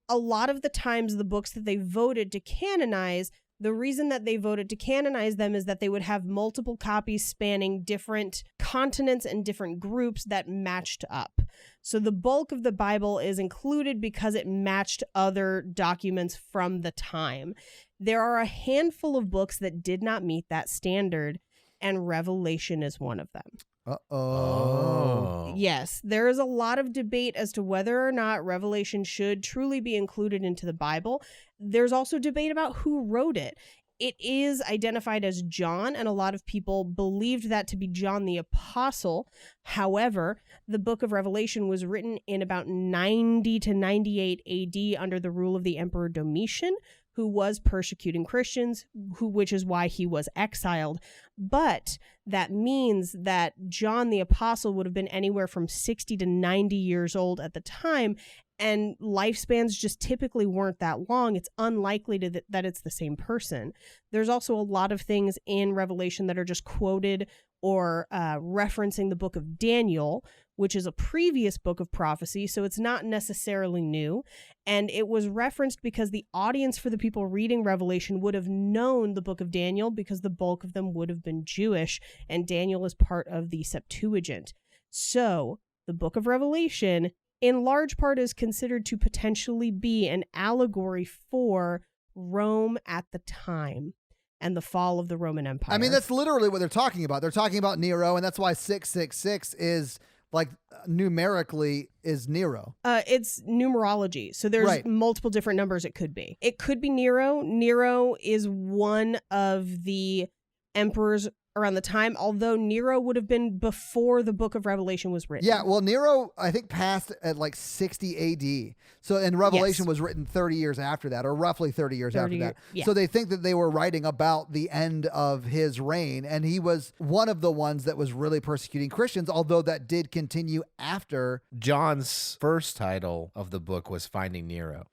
a lot of the times the books that they voted to canonize, the reason that they voted to canonize them is that they would have multiple copies spanning different continents and different groups that matched up. So the bulk of the Bible is included because it matched other documents from the time. There are a handful of books that did not meet that standard, and Revelation is one of them. Uh-oh. Yes, there is a lot of debate as to whether or not Revelation should truly be included into the Bible. There's also debate about who wrote it. It is identified as John, and a lot of people believed that to be John the Apostle. However, the book of Revelation was written in about 90 to 98 AD under the rule of the Emperor Domitian, who was persecuting Christians, which is why he was exiled. But that means that John the Apostle would have been anywhere from 60 to 90 years old at the time, and lifespans just typically weren't that long. It's unlikely that it's the same person. There's also a lot of things in Revelation that are just quoted or referencing the book of Daniel, which is a previous book of prophecy, so it's not necessarily new. And it was referenced because the audience for the people reading Revelation would have known the book of Daniel because the bulk of them would have been Jewish, and Daniel is part of the Septuagint. So the book of Revelation, in large part, is considered to potentially be an allegory for Rome at the time and the fall of the Roman Empire. I mean, that's literally what they're talking about. They're talking about Nero, and that's why 666 is like numerically is Nero. It's numerology. So there's multiple different numbers it could be. It could be Nero. Nero is one of the emperors around the time, although Nero would have been before the book of Revelation was written. Yeah, well, Nero, I think, passed at like 60 AD. So, and Revelation was written 30 years after that, or roughly 30 years after that. Yeah. So they think that they were writing about the end of his reign, and he was one of the ones that was really persecuting Christians, although that did continue after. John's first title of the book was Finding Nero.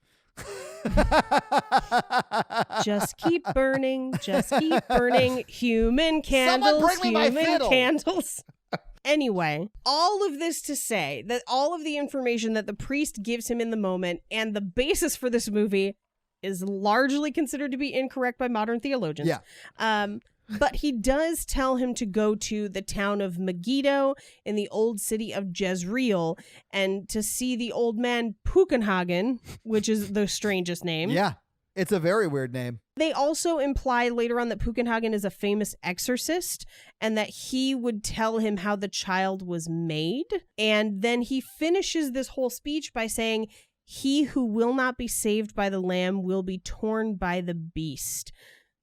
Just keep burning, human candles, Someone bring me my fiddle. Candles. Anyway, all of this to say that all of the information that the priest gives him in the moment and the basis for this movie is largely considered to be incorrect by modern theologians. Yeah. But he does tell him to go to the town of Megiddo in the old city of Jezreel and to see the old man Pukenhagen, which is the strangest name. Yeah, it's a very weird name. They also imply later on that Pukenhagen is a famous exorcist and that he would tell him how the child was made. And then he finishes this whole speech by saying, "He who will not be saved by the Lamb will be torn by the beast."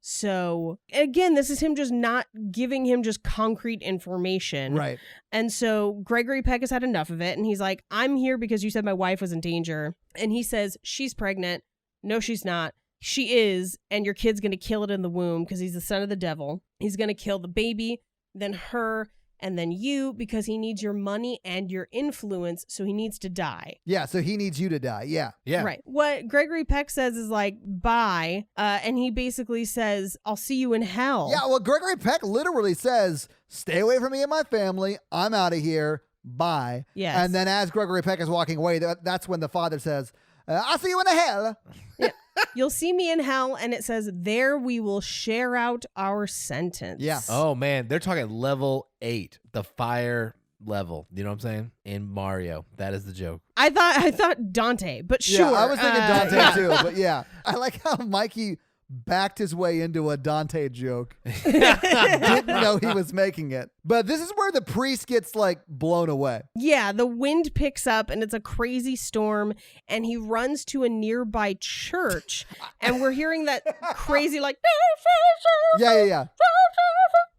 So again, this is him just not giving him just concrete information. Right. And so Gregory Peck has had enough of it. And he's like, "I'm here because you said my wife was in danger." And he says, "She's pregnant." "No, she's not." "She is. And your kid's going to kill it in the womb because he's the son of the devil. He's going to kill the baby, then her, and then you, because he needs your money and your influence. So he needs to die." Yeah, so he needs you to die. Yeah. Yeah. Right. What Gregory Peck says is like, "Bye." And he basically says, "I'll see you in hell." Yeah, well, Gregory Peck literally says, "Stay away from me and my family. I'm out of here. Bye." Yes. And then as Gregory Peck is walking away, that's when the father says, "I'll see you in the hell." Yeah. "You'll see me in hell," and it says, "There we will share out our sentence." Yeah. Oh, man. They're talking level 8, the fire level. You know what I'm saying? In Mario. That is the joke. I thought Dante, but sure. Yeah, I was thinking Dante yeah. too, but yeah. I like how Mikey backed his way into a Dante joke. Didn't know he was making it. But this is where the priest gets like blown away. Yeah, the wind picks up and it's a crazy storm, and he runs to a nearby church, and we're hearing that crazy like Yeah.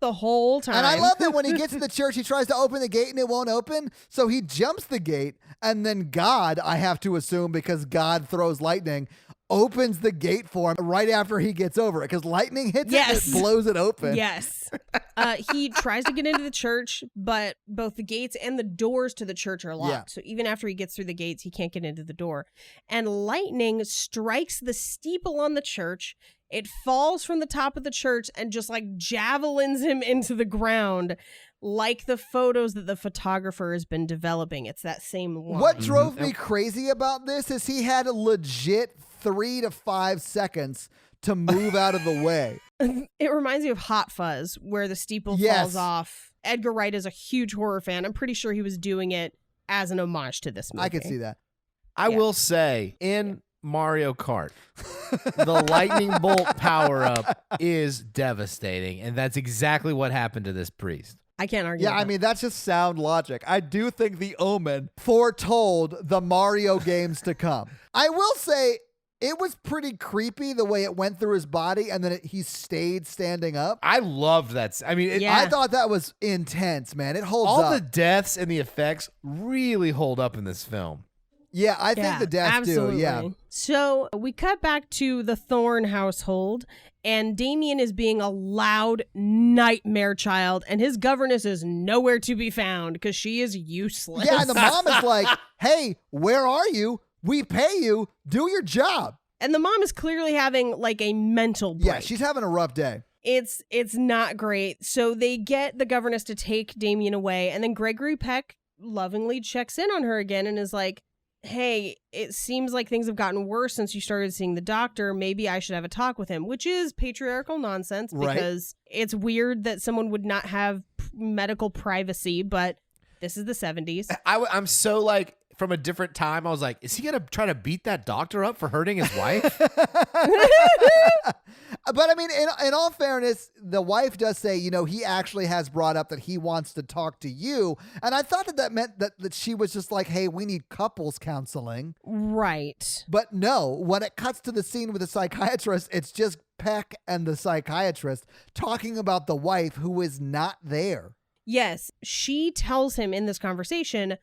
the whole time. And I love that when he gets to the church, he tries to open the gate and it won't open. So he jumps the gate, and then God, I have to assume, because God throws lightning, opens the gate for him right after he gets over it because lightning hits it and it blows it open. Yes. He tries to get into the church, but both the gates and the doors to the church are locked. Yeah. So even after he gets through the gates, he can't get into the door. And lightning strikes the steeple on the church. It falls from the top of the church and just like javelins him into the ground, like the photos that the photographer has been developing. It's that same line. What drove me crazy about this is he had a legit 3 to 5 seconds to move out of the way. It reminds me of Hot Fuzz, where the steeple falls off. Edgar Wright is a huge horror fan. I'm pretty sure he was doing it as an homage to this movie. I could see that. I will say, in Mario Kart, the lightning bolt power-up is devastating, and that's exactly what happened to this priest. I can't argue. Yeah, I mean, that's just sound logic. I do think the Omen foretold the Mario games to come. I will say, it was pretty creepy the way it went through his body and then he stayed standing up. I loved that. I mean, Yeah. I thought that was intense, man. It holds all up. the deaths and the effects really hold up in this film. Yeah, I think the deaths absolutely. do. Yeah. So we cut back to the Thorne household, and Damien is being a loud nightmare child, and his governess is nowhere to be found because she is useless. Yeah, and the mom is like, hey, where are you? We pay you. Do your job. And the mom is clearly having like a mental break. Yeah, she's having a rough day. It's not great. So they get the governess to take Damien away, and then Gregory Peck lovingly checks in on her again and is like, hey, it seems like things have gotten worse since you started seeing the doctor. Maybe I should have a talk with him, which is patriarchal nonsense because it's weird that someone would not have medical privacy, but this is the 70s. I'm so like, from a different time, I was like, is he going to try to beat that doctor up for hurting his wife? But I mean, in all fairness, the wife does say, you know, he actually has brought up that he wants to talk to you. And I thought that meant that she was just like, hey, we need couples counseling. Right. But no, when it cuts to the scene with the psychiatrist, it's just Peck and the psychiatrist talking about the wife who is not there. Yes. She tells him in this conversation,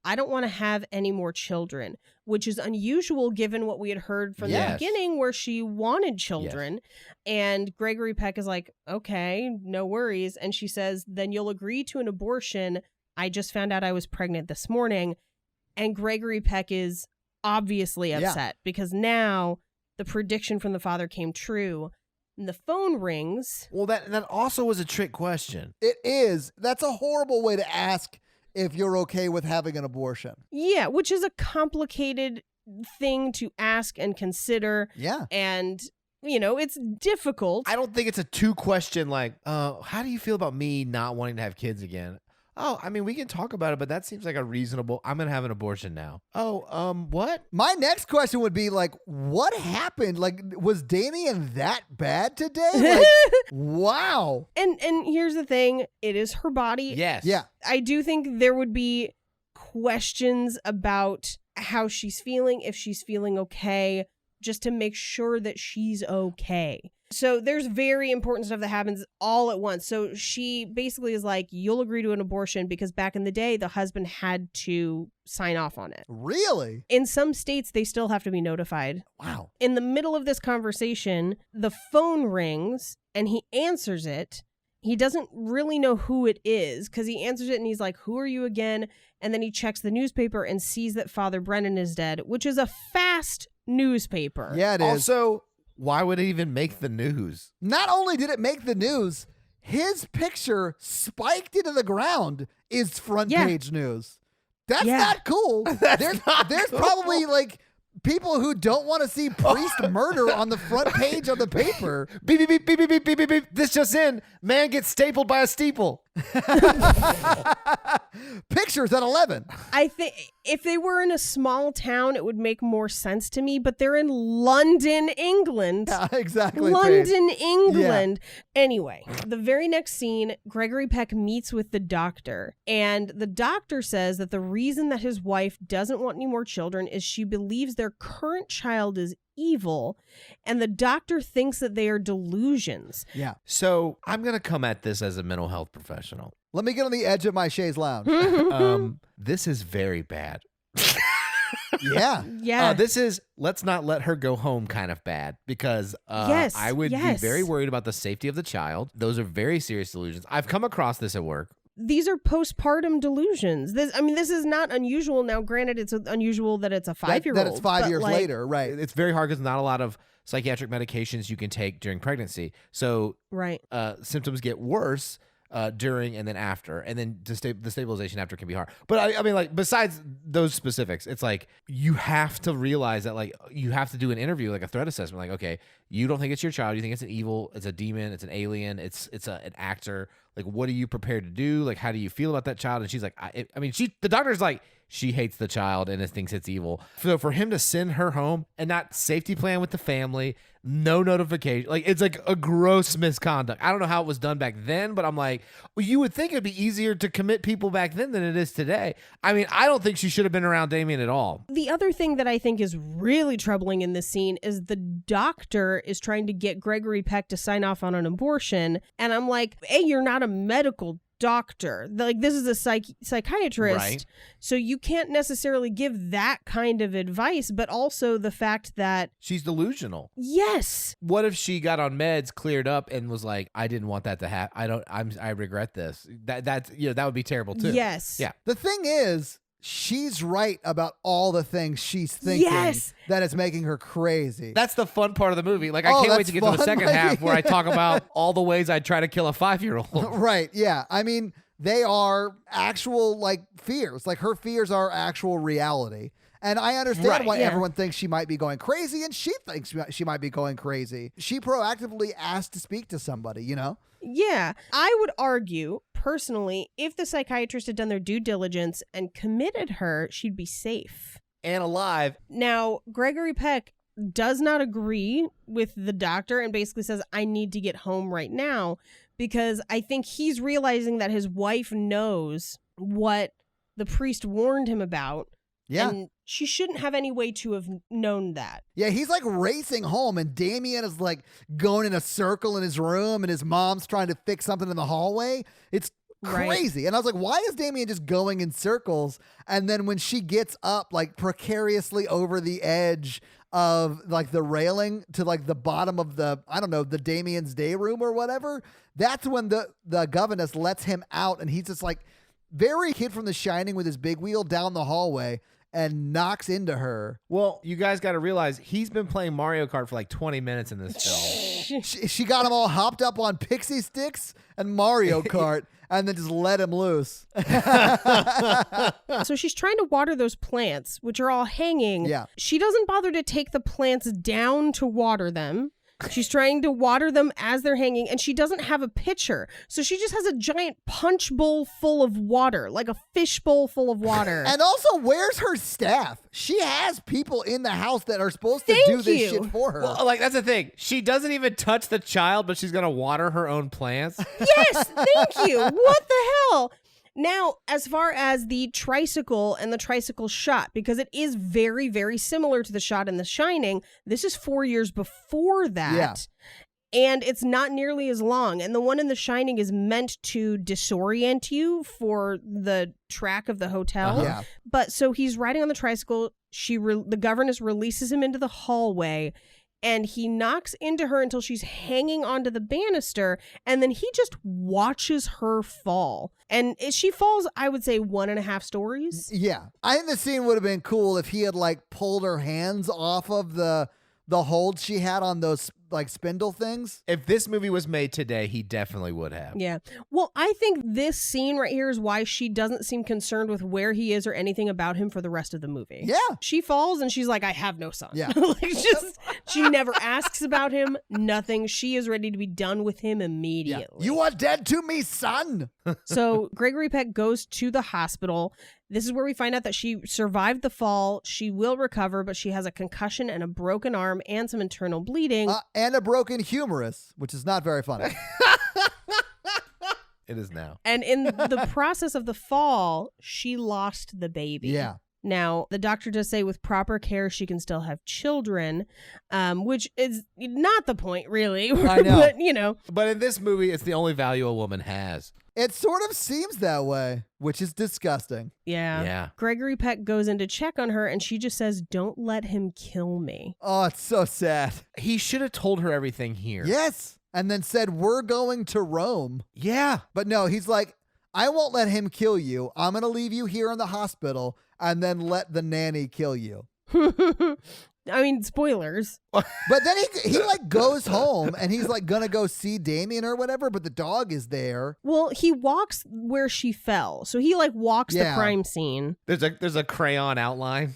I don't want to have any more children, which is unusual given what we had heard from the beginning where she wanted children. Yes. And Gregory Peck is like, okay, no worries. And she says, then you'll agree to an abortion. I just found out I was pregnant this morning. And Gregory Peck is obviously upset because now the prediction from the father came true. And the phone rings. Well, that also was a trick question. It is. That's a horrible way to ask if you're okay with having an abortion. Yeah, which is a complicated thing to ask and consider. Yeah. And, you know, it's difficult. I don't think it's a 2-question like, how do you feel about me not wanting to have kids again? Oh, I mean, we can talk about it, but that seems like a reasonable, I'm going to have an abortion now. Oh, what? My next question would be like, what happened? Like, was Damien that bad today? Like, wow. And here's the thing. It is her body. Yes. Yeah. I do think there would be questions about how she's feeling, if she's feeling okay, just to make sure that she's okay. So there's very important stuff that happens all at once. So she basically is like, you'll agree to an abortion because back in the day, the husband had to sign off on it. Really? In some states, they still have to be notified. Wow. In the middle of this conversation, the phone rings and he answers it. He doesn't really know who it is because he answers it and he's like, who are you again? And then he checks the newspaper and sees that Father Brennan is dead, which is a fast newspaper. Yeah, it is. Also, why would it even make the news? Not only did it make the news, his picture spiked into the ground is front page news. That's not cool. There's cool. Probably like people who don't want to see priest murder on the front page of the paper. Beep, beep, beep, beep, beep, beep, beep, beep, beep. This just in. Man gets stapled by a steeple. Pictures at 11. I think if they were in a small town, it would make more sense to me, but they're in London, England. Yeah, exactly. London, England. Yeah. Anyway, the very next scene, Gregory Peck meets with the doctor, and the doctor says that the reason that his wife doesn't want any more children is she believes their current child is evil, and the doctor thinks that they are delusions. Yeah. So I'm going to come at this as a mental health professional. Let me get on the edge of my chaise lounge. This is very bad. Yeah. Yeah. This is let's not let her go home kind of bad because Yes, I would be yes. very worried about the safety of the child. Those are very serious delusions. I've come across this at work. These are postpartum delusions. This is not unusual. Now, granted, it's unusual that it's a 5-year-old. That it's 5 but, years like, later, right? It's very hard because not a lot of psychiatric medications you can take during pregnancy. So Right. symptoms get worse during and then after, and then the stabilization after can be hard. But I mean, like, besides those specifics, it's like you have to realize that, like, you have to do an interview, like a threat assessment. Like, okay, you don't think it's your child, you think it's an evil, it's a demon, it's an alien, it's an actor. Like, what are you prepared to do? Like, how do you feel about that child? And she's like, the doctor's like, she hates the child and thinks it's evil. So for him to send her home and not safety plan with the family, no notification, like, it's like a gross misconduct. I don't know how it was done back then, but I'm like, well, you would think it'd be easier to commit people back then than it is today. I mean, I don't think she should have been around Damien at all. The other thing that I think is really troubling in this scene is the doctor is trying to get Gregory Peck to sign off on an abortion. And I'm like, hey, you're not a medical doctor. Like, this is a psychiatrist. Right. So you can't necessarily give that kind of advice, but also the fact that, She's delusional. yes, What if she got on meds, cleared up, and was like, I didn't want that to happen. I regret this. That would be terrible too. yes. Yeah. The thing is, she's right about all the things she's thinking Yes. that is making her crazy. That's the fun part of the movie. Like, I Oh, can't wait that's to get to the fun. second half where I talk about all the ways I'd try to kill a 5-year-old. Right, yeah. I mean, they are actual, like, fears. Like, her fears are actual reality. And I understand Right, why yeah. everyone thinks she might be going crazy, and she thinks she might be going crazy. She proactively asked to speak to somebody, you know? Yeah. I would argue, personally, if the psychiatrist had done their due diligence and committed her, she'd be safe. And alive. Now, Gregory Peck does not agree with the doctor and basically says, I need to get home right now, because I think he's realizing that his wife knows what the priest warned him about. Yeah. And she shouldn't have any way to have known that. Yeah, he's like racing home, and Damien is like going in a circle in his room, and his mom's trying to fix something in the hallway. It's Right. crazy. And I was like, why is Damien just going in circles? And then when she gets up, like, precariously over the edge of, like, the railing to, like, the bottom of the, I don't know, the Damien's day room or whatever, that's when the governess lets him out, and he's just like very Kid from The Shining with his big wheel down the hallway and knocks into her. Well, you guys got to realize he's been playing Mario Kart for like 20 minutes in this film. She got him all hopped up on pixie sticks and Mario Kart and then just let him loose. So she's trying to water those plants, which are all hanging. Yeah. She doesn't bother to take the plants down to water them. She's trying to water them as they're hanging, and she doesn't have a pitcher. So she just has a giant punch bowl full of water, like a fish bowl full of water. And also, where's her staff? She has people in the house that are supposed to Thank do this you. shit for her. Well, like, that's the thing. She doesn't even touch the child, but she's going to water her own plants. Yes, thank you. What the hell? Now, as far as the tricycle and the tricycle shot, because it is very, very similar to the shot in The Shining, this is 4 years before that. Yeah. And it's not nearly as long. And the one in The Shining is meant to disorient you for the track of the hotel. Yeah. But so he's riding on the tricycle. The governess releases him into the hallway. And he knocks into her until she's hanging onto the banister. And then he just watches her fall. And she falls, I would say, 1.5 stories. Yeah. I think the scene would have been cool if he had, like, pulled her hands off of the hold she had on those, like, spindle things. If this movie was made today, he definitely would have. Yeah. Well, I think this scene right here is why she doesn't seem concerned with where he is or anything about him for the rest of the movie. Yeah. She falls and she's like, I have no son. Yeah. Like, she never asks about him, nothing. She is ready to be done with him immediately. You are dead to me, son. So Gregory Peck goes to the hospital. This is where we find out that she survived the fall. She will recover, but she has a concussion and a broken arm and some internal bleeding. And a broken humerus, which is not very funny. It is now. And in the process of the fall, she lost the baby. Yeah. Now, the doctor does say with proper care, she can still have children, which is not the point, really. I know. But, you know. But in this movie, it's the only value a woman has. It sort of seems that way, which is disgusting. Yeah. Gregory Peck goes in to check on her, and she just says, "Don't let him kill me." Oh, it's so sad. He should have told her everything here. Yes. And then said, we're going to Rome. Yeah. But no, he's like, I won't let him kill you. I'm going to leave you here in the hospital and then let the nanny kill you. I mean, spoilers. But then he like goes home and he's like gonna go see Damien or whatever, but the dog is there. Well, he walks where she fell. So he like walks the crime scene. There's a crayon outline.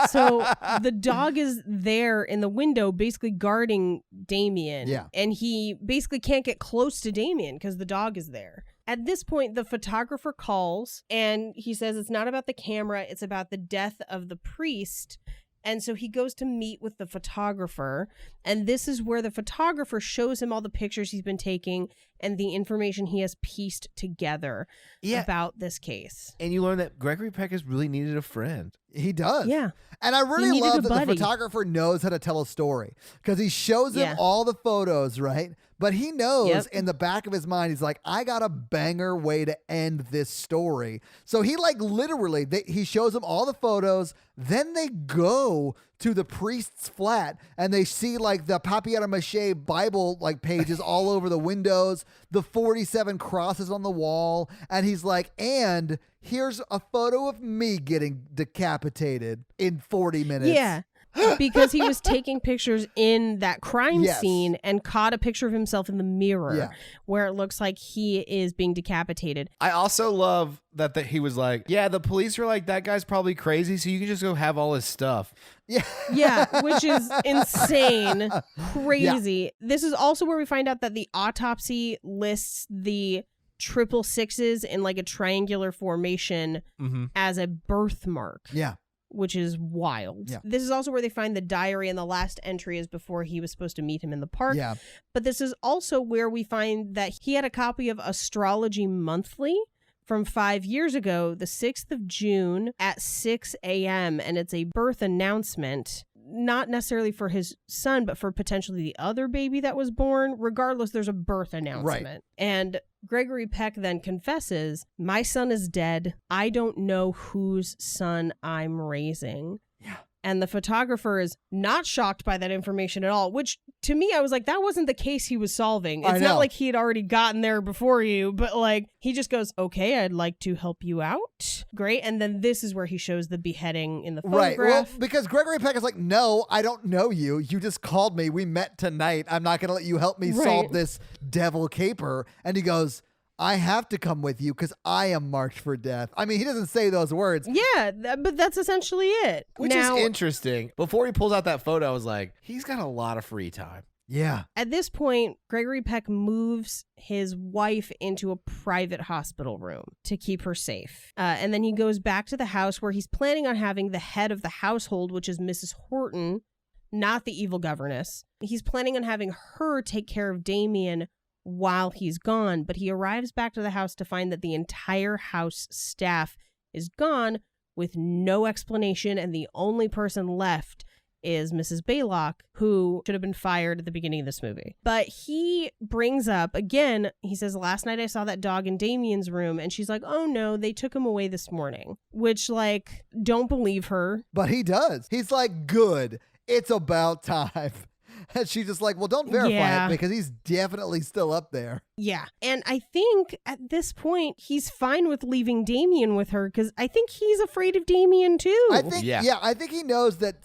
So the dog is there in the window basically guarding Damien. Yeah. And he basically can't get close to Damien because the dog is there. At this point, the photographer calls and he says it's not about the camera, it's about the death of the priest. And so he goes to meet with the photographer. And this is where the photographer shows him all the pictures he's been taking and the information he has pieced together about this case. And you learn that Gregory Peck has really needed a friend. He does. Yeah. And I really needed love a that buddy. the photographer knows how to tell a story because he shows him all the photos, right? But he knows in the back of his mind, he's like, I got a banger way to end this story. So he like literally, he shows him all the photos. Then they go to the priest's flat and they see like the papier-mâché Bible like pages all over the windows, the 47 crosses on the wall. And he's like, and here's a photo of me getting decapitated in 40 minutes. Yeah. Because he was taking pictures in that crime scene and caught a picture of himself in the mirror where it looks like he is being decapitated. I also love that he was like, yeah, the police are like, that guy's probably crazy, so you can just go have all his stuff. Yeah, which is insane, crazy. Yeah. This is also where we find out that the autopsy lists the 666s in like a triangular formation as a birthmark. Yeah. Which is wild. Yeah. This is also where they find the diary, and the last entry is before he was supposed to meet him in the park. Yeah. But this is also where we find that he had a copy of Astrology Monthly from 5 years ago, the 6th of June at 6 a.m. And it's a birth announcement, not necessarily for his son, but for potentially the other baby that was born. Regardless, there's a birth announcement. Right. And Gregory Peck then confesses, my son is dead. I don't know whose son I'm raising. Yeah. And the photographer is not shocked by that information at all, which to me, I was like, that wasn't the case he was solving. It's not like he had already gotten there before you, but like he just goes, okay, I'd like to help you out. Great. And then this is where he shows the beheading in the photograph. Right. Well, because Gregory Peck is like, no, I don't know you. You just called me. We met tonight. I'm not going to let you help me solve this devil caper. And he goes, I have to come with you because I am marked for death. I mean, he doesn't say those words. Yeah, but that's essentially it. Which is interesting. Before he pulls out that photo, I was like, he's got a lot of free time. Yeah. At this point, Gregory Peck moves his wife into a private hospital room to keep her safe. And then he goes back to the house where he's planning on having the head of the household, which is Mrs. Horton, not the evil governess. He's planning on having her take care of Damien while he's gone, but he arrives back to the house to find that the entire house staff is gone with no explanation, and the only person left is Mrs. Baylock, who should have been fired at the beginning of this movie. But he brings up, again, he says, last night I saw that dog in Damien's room, and she's like, oh no, they took him away this morning, which, like, don't believe her. But he does. He's like, good, it's about time. And she's just like, well, don't verify it because he's definitely still up there. Yeah. And I think at this point, he's fine with leaving Damien with her because I think he's afraid of Damien too. I think he knows that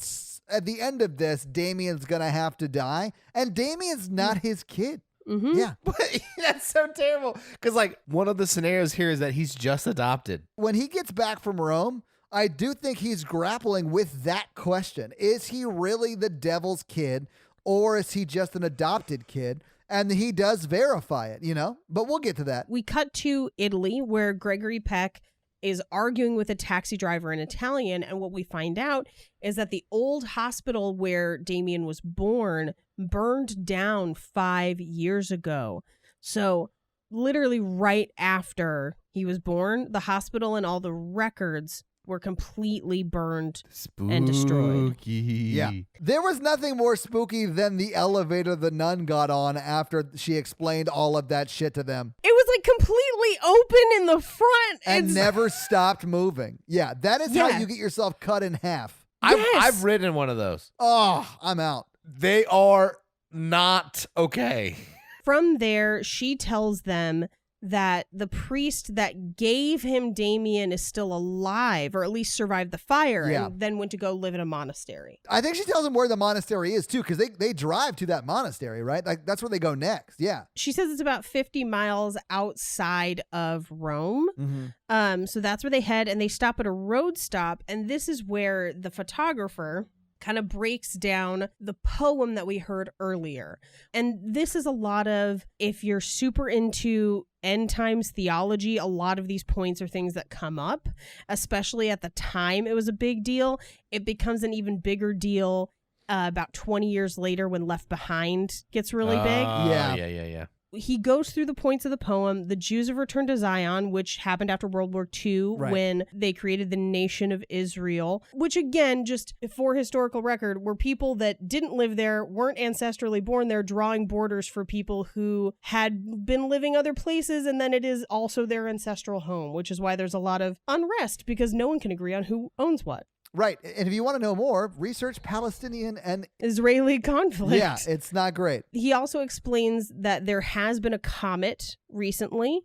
at the end of this, Damien's going to have to die. And Damien's not his kid. Mm-hmm. Yeah. But that's so terrible. Because like one of the scenarios here is that he's just adopted. When he gets back from Rome, I do think he's grappling with that question. Is he really the devil's kid? Or is he just an adopted kid? And he does verify it, you know? But we'll get to that. We cut to Italy, where Gregory Peck is arguing with a taxi driver in Italian. And what we find out is that the old hospital where Damien was born burned down 5 years ago. So literally right after he was born, the hospital and all the records were completely burned and destroyed. Yeah. There was nothing more spooky than the elevator the nun got on after she explained all of that shit to them. It was like completely open in the front. And never stopped moving. Yeah, that is how you get yourself cut in half. I've ridden one of those. Oh, I'm out. They are not okay. From there, she tells them that the priest that gave him Damien is still alive, or at least survived the fire, and then went to go live in a monastery. I think she tells them where the monastery is, too, because they drive to that monastery, right? Like, that's where they go next. Yeah. She says it's about 50 miles outside of Rome. Mm-hmm. So that's where they head, and they stop at a road stop, and this is where the photographer kind of breaks down the poem that we heard earlier. And this is a lot of, if you're super into end times theology, a lot of these points are things that come up, especially at the time it was a big deal. It becomes an even bigger deal about 20 years later when Left Behind gets really big. Yeah. He goes through the points of the poem. The Jews have returned to Zion, which happened after World War II when they created the nation of Israel, which again, just for historical record, were people that didn't live there, weren't ancestrally born there, drawing borders for people who had been living other places, and then it is also their ancestral home, which is why there's a lot of unrest because no one can agree on who owns what. Right. And if you want to know more, research Palestinian and Israeli conflict. Yeah, it's not great. He also explains that there has been a comet recently.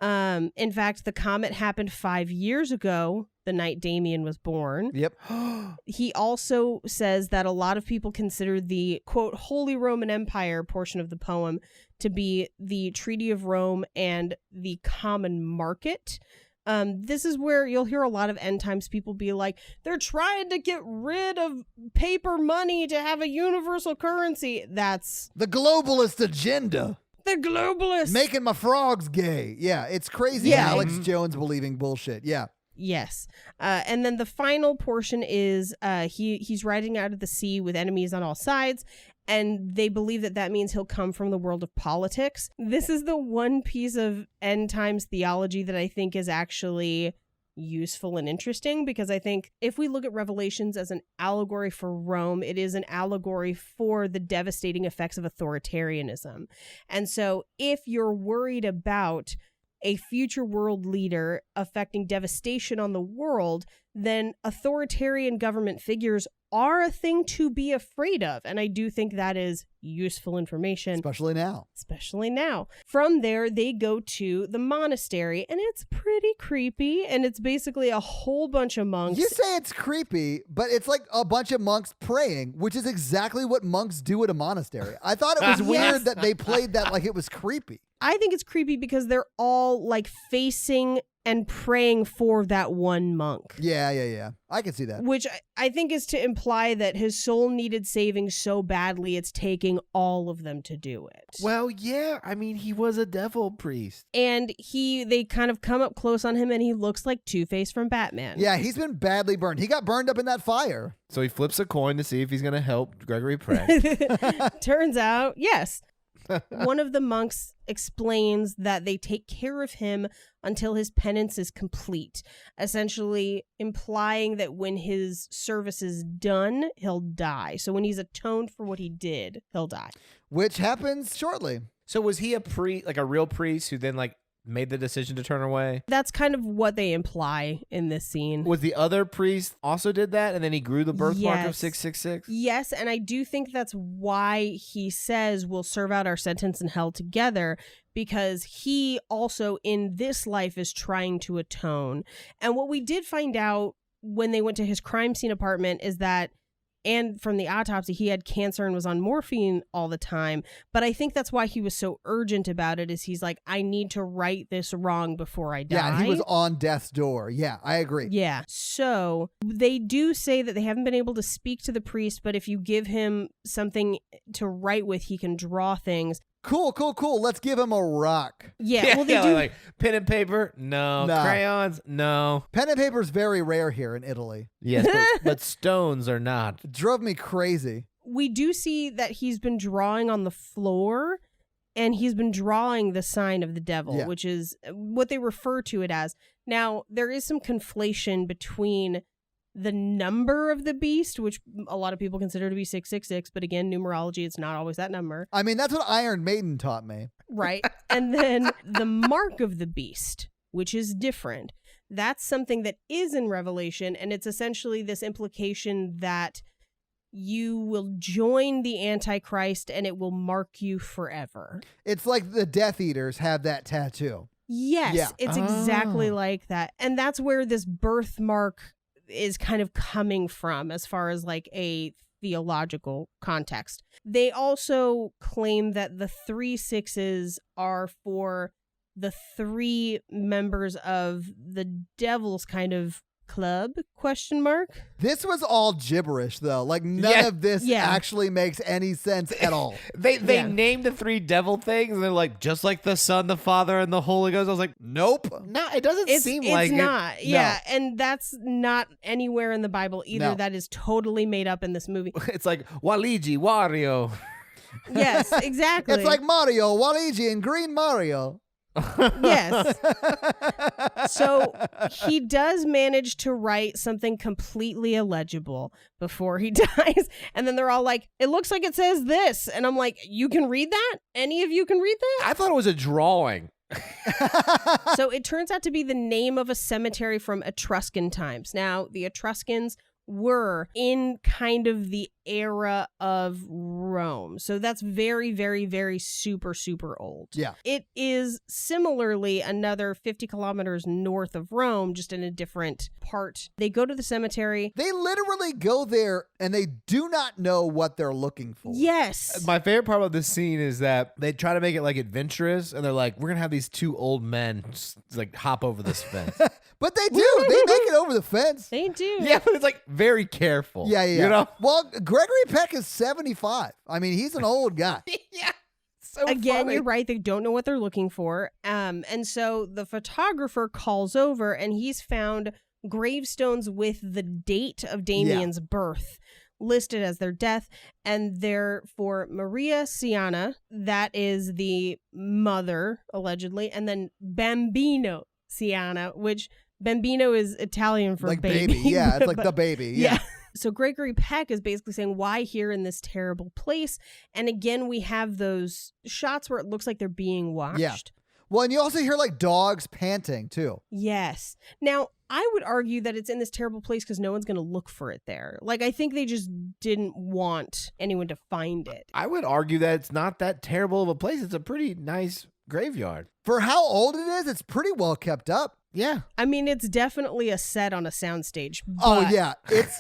In fact, the comet happened 5 years ago, the night Damien was born. Yep. He also says that a lot of people consider the, quote, Holy Roman Empire portion of the poem to be the Treaty of Rome and the Common Market. This is where you'll hear a lot of end times people be like, they're trying to get rid of paper money to have a universal currency. That's the globalist agenda. The globalists. Making my frogs gay. Yeah, it's crazy. Yeah. Alex Jones believing bullshit. Yeah. Yes. And then the final portion is he's riding out of the sea with enemies on all sides. And they believe that that means he'll come from the world of politics. This is the one piece of end times theology that I think is actually useful and interesting, because I think if we look at Revelations as an allegory for Rome, it is an allegory for the devastating effects of authoritarianism. And so if you're worried about a future world leader affecting devastation on the world, then authoritarian government figures are a thing to be afraid of. And I do think that is useful information. Especially now. From there, they go to the monastery, and it's pretty creepy. And it's basically a whole bunch of monks. You say it's creepy, but it's like a bunch of monks praying, which is exactly what monks do at a monastery. I thought it was weird that they played that like it was creepy. I think it's creepy because they're all like facing and praying for that one monk. Yeah. I can see that. Which I think is to imply that his soul needed saving so badly it's taking all of them to do it. Well, yeah. I mean, he was a devil priest. And they kind of come up close on him and he looks like Two-Face from Batman. Yeah, he's been badly burned. He got burned up in that fire. So he flips a coin to see if he's going to help Gregory Peck. Turns out, yes. One of the monks explains that they take care of him until his penance is complete, essentially implying that when his service is done, he'll die. So when he's atoned for what he did, he'll die. Which happens shortly. So was he a real priest who then made the decision to turn away? That's kind of what they imply in this scene. Was the other priest also did that, and then he grew the birthmark of 666? Yes, and I do think that's why he says we'll serve out our sentence in hell together, because he also in this life is trying to atone. And what we did find out when they went to his crime scene apartment is that, and from the autopsy, he had cancer and was on morphine all the time. But I think that's why he was so urgent about it, is he's like, I need to right this wrong before I die. Yeah, and he was on death's door. Yeah, I agree. Yeah. So they do say that they haven't been able to speak to the priest, but if you give him something to write with, he can draw things. Cool. Let's give him a rock. Yeah, well, they do. Like pen and paper? No. Nah. Crayons? No. Pen and paper is very rare here in Italy. Yes, but stones are not. It drove me crazy. We do see that he's been drawing on the floor, and he's been drawing the sign of the devil, which is what they refer to it as. Now, there is some conflation between the number of the beast, which a lot of people consider to be 666, but again, numerology, it's not always that number. I mean, that's what Iron Maiden taught me. Right. And then the mark of the beast, which is different. That's something that is in Revelation, and it's essentially this implication that you will join the Antichrist and it will mark you forever. It's like the Death Eaters have that tattoo. Yes, it's exactly like that. And that's where this birthmark is kind of coming from as far as like a theological context. They also claim that the 3 6s are for the 3 members of the devil's kind of club, ? This was all gibberish though. Like none of this actually makes any sense at all. They named the 3 devil things and they're like, just like the Son, the Father, and the Holy Ghost. I was like, nope. No, it doesn't seem like it's not. it. Yeah, and that's not anywhere in the Bible either. No. That is totally made up in this movie. It's like Waluigi, Wario. Yes, exactly. It's like Mario, Waluigi, and Green Mario. Yes. So he does manage to write something completely illegible before he dies. And then they're all like, it looks like it says this. And I'm like, you can read that? Any of you can read that? I thought it was a drawing. So it turns out to be the name of a cemetery from Etruscan times. Now, the Etruscans were in kind of the era of Rome. So that's very, very, very super, super old. Yeah. It is similarly another 50 kilometers north of Rome, just in a different part. They go to the cemetery. They literally go there and they do not know what they're looking for. Yes. My favorite part about this scene is that they try to make it like adventurous and they're like, we're going to have these 2 old men just, like hop over this fence. But they do. They make it over the fence. They do. Yeah, but it's like very careful. Yeah. You know? Well, Gregory Peck is 75. I mean, he's an old guy. Yeah. So Again, funny. you're right. They don't know what they're looking for. And so the photographer calls over and he's found gravestones with the date of Damien's birth listed as their death. And they're for Maria Siana, that is the mother, allegedly. And then Bambino Siana, which Bambino is Italian for Like baby. Yeah, it's like the baby. Yeah. So Gregory Peck is basically saying, why here in this terrible place? And again, we have those shots where it looks like they're being watched. Yeah. Well, and you also hear like dogs panting too. Yes. Now, I would argue that it's in this terrible place because no one's going to look for it there. Like, I think they just didn't want anyone to find it. I would argue that it's not that terrible of a place. It's a pretty nice graveyard. For how old it is, it's pretty well kept up. Yeah. I mean, it's definitely a set on a soundstage. Oh but-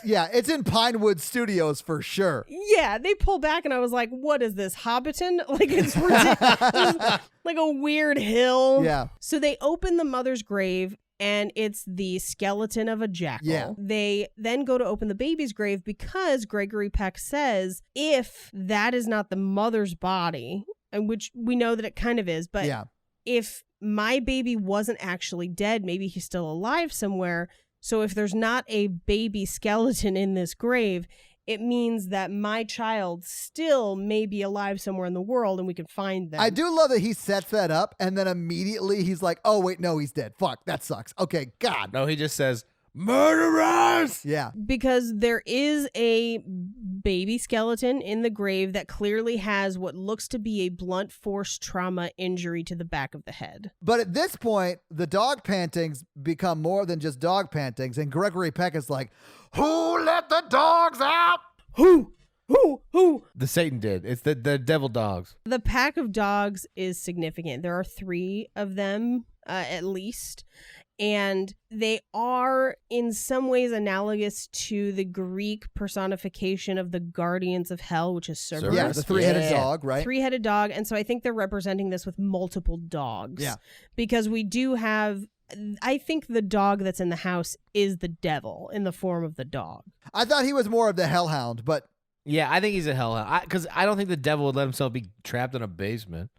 yeah, it's in Pinewood Studios for sure. Yeah, they pull back and I was like, what is this, Hobbiton? Like, it's ridiculous. Like a weird hill. Yeah. So they open the mother's grave and it's the skeleton of a jackal. Yeah. They then go to open the baby's grave because Gregory Peck says if that is not the mother's body, and which we know that it kind of is, but Yeah. if my baby wasn't actually dead, maybe he's still alive somewhere. So if there's not a baby skeleton in this grave, it means that my child still may be alive somewhere in the world and we can find them. I do love that he sets that up and then immediately he's like, oh wait, no, he's dead. Fuck, that sucks. Okay, God. No, he just says, murderers! Yeah. Because there is a baby skeleton in the grave that clearly has what looks to be a blunt force trauma injury to the back of the head. But at this point, the dog pantings become more than just dog pantings, and Gregory Peck is like, who let the dogs out? Who? The Satan did. It's the devil dogs. The pack of dogs is significant. There are 3 of them, at least. And they are in some ways analogous to the Greek personification of the guardians of hell, which is Cerberus. Yeah, the 3-headed Yeah. dog, right? 3-headed dog. And so I think they're representing this with multiple dogs. Yeah. Because we do have, I think the dog that's in the house is the devil in the form of the dog. I thought he was more of the hellhound, but Yeah, I think he's a hellhound. Because I don't think the devil would let himself be trapped in a basement.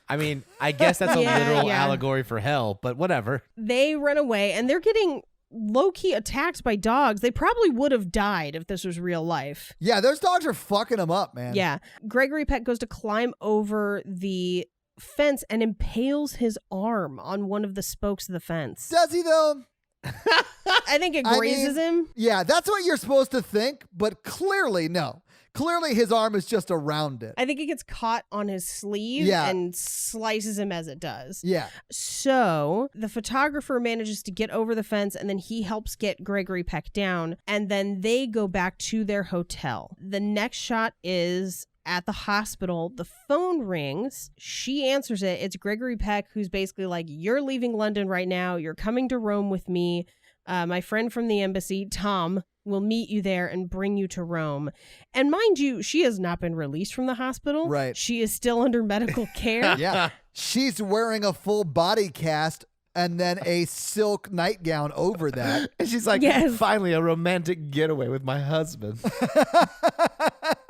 I mean, I guess that's a literal allegory for hell, but whatever. They run away and they're getting low-key attacked by dogs. They probably would have died if this was real life. yeah, those dogs are fucking him up, man. Yeah. Gregory Peck goes to climb over the fence and impales his arm on one of the spokes of the fence. Does he though? I think it grazes him. Yeah, that's what you're supposed to think, but clearly no. Clearly his arm is just around it. I think it gets caught on his sleeve and slices him as it does. Yeah. So the photographer manages to get over the fence, and then he helps get Gregory Peck down, and then they go back to their hotel. The next shot is at the hospital. The phone rings. She answers it. It's Gregory Peck, who's basically like, you're leaving London right now. You're coming to Rome with me. My friend from the embassy, Tom, will meet you there and bring you to Rome. And mind you, she has not been released from the hospital. Right. She is still under medical care. Yeah. She's wearing a full body cast and then a silk nightgown over that. And she's like, finally a romantic getaway with my husband.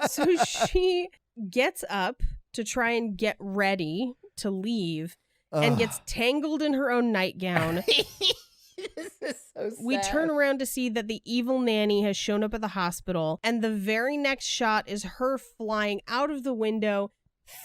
So she gets up to try and get ready to leave and gets tangled in her own nightgown. This is so sad. We turn around to see that the evil nanny has shown up at the hospital, and the very next shot is her flying out of the window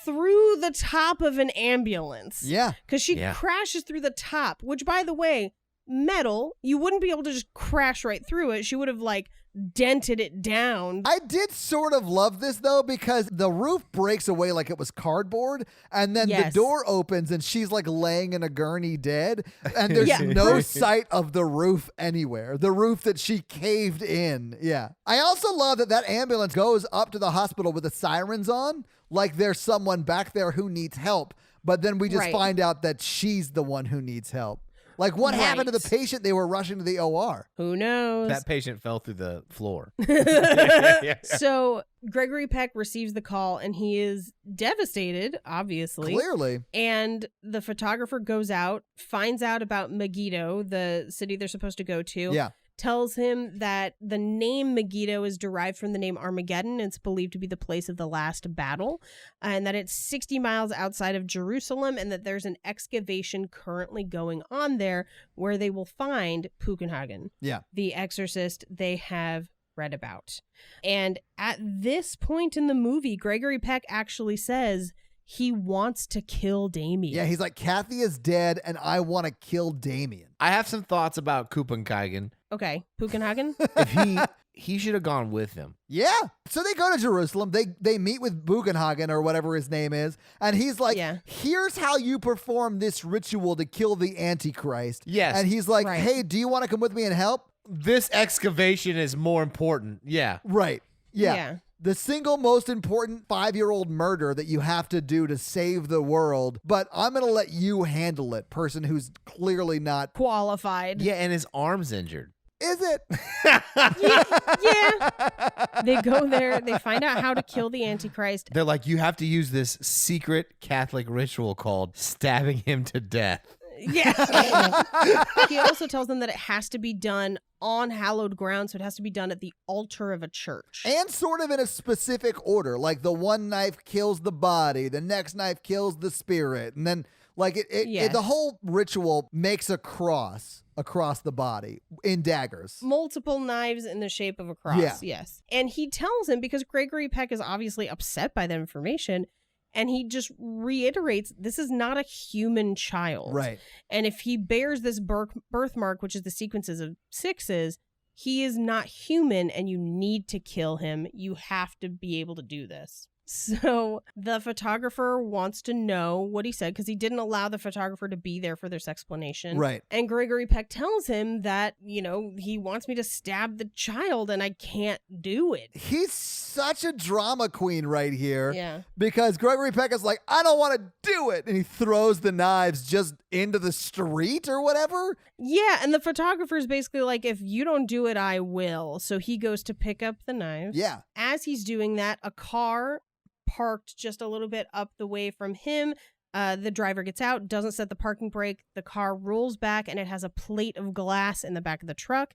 through the top of an ambulance. Yeah. Because she crashes through the top, which, by the way, metal, you wouldn't be able to just crash right through it. She would have, like, dented it down. I did sort of love this, though, because the roof breaks away like it was cardboard, and then the door opens, and she's, like, laying in a gurney dead, and there's no sight of the roof anywhere. The roof that she caved in. Yeah. I also love that ambulance goes up to the hospital with the sirens on, like there's someone back there who needs help, but then we just find out that she's the one who needs help. Like, what happened to the patient they were rushing to the OR? Who knows? That patient fell through the floor. So Gregory Peck receives the call, and he is devastated, obviously. Clearly. And the photographer goes out, finds out about Megiddo, the city they're supposed to go to. Yeah. Tells him that the name Megiddo is derived from the name Armageddon. It's believed to be the place of the last battle, and that it's 60 miles outside of Jerusalem, and that there's an excavation currently going on there where they will find Pukenhagen, the exorcist they have read about. And at this point in the movie, Gregory Peck actually says he wants to kill Damien. Yeah, he's like, Kathy is dead, and I want to kill Damien. I have some thoughts about Pukenhagen. Okay, Pukenhagen? If he should have gone with him. Yeah. So they go to Jerusalem. They meet with Bugenhagen or whatever his name is. And he's like, here's how you perform this ritual to kill the Antichrist. Yes. And he's like, hey, do you want to come with me and help? This excavation is more important. Yeah. Right. Yeah. The single most important 5-year-old murder that you have to do to save the world, but I'm going to let you handle it, person who's clearly not qualified. Yeah, and his arm's injured. Is it? Yeah. They go there. They find out how to kill the Antichrist. They're like, you have to use this secret Catholic ritual called stabbing him to death. Yeah. He also tells them that it has to be done on hallowed ground, so it has to be done at the altar of a church. And sort of in a specific order. Like the one knife kills the body, the next knife kills the spirit, and then like the whole ritual makes a cross across the body in daggers. Multiple knives in the shape of a cross, yes. And he tells him, because Gregory Peck is obviously upset by that information, and he just reiterates, this is not a human child. Right. And if he bears this birthmark, which is the sequences of 6s, he is not human, and you need to kill him. You have to be able to do this. So the photographer wants to know what he said, because he didn't allow the photographer to be there for this explanation. Right. And Gregory Peck tells him that, he wants me to stab the child and I can't do it. He's such a drama queen right here. Yeah. Because Gregory Peck is like, I don't want to do it. And he throws the knives just into the street or whatever. Yeah. And the photographer is basically like, if you don't do it, I will. So he goes to pick up the knives. Yeah. As he's doing that, a car parked just a little bit up the way from him. The driver gets out, doesn't set the parking brake. The car rolls back, and it has a plate of glass in the back of the truck.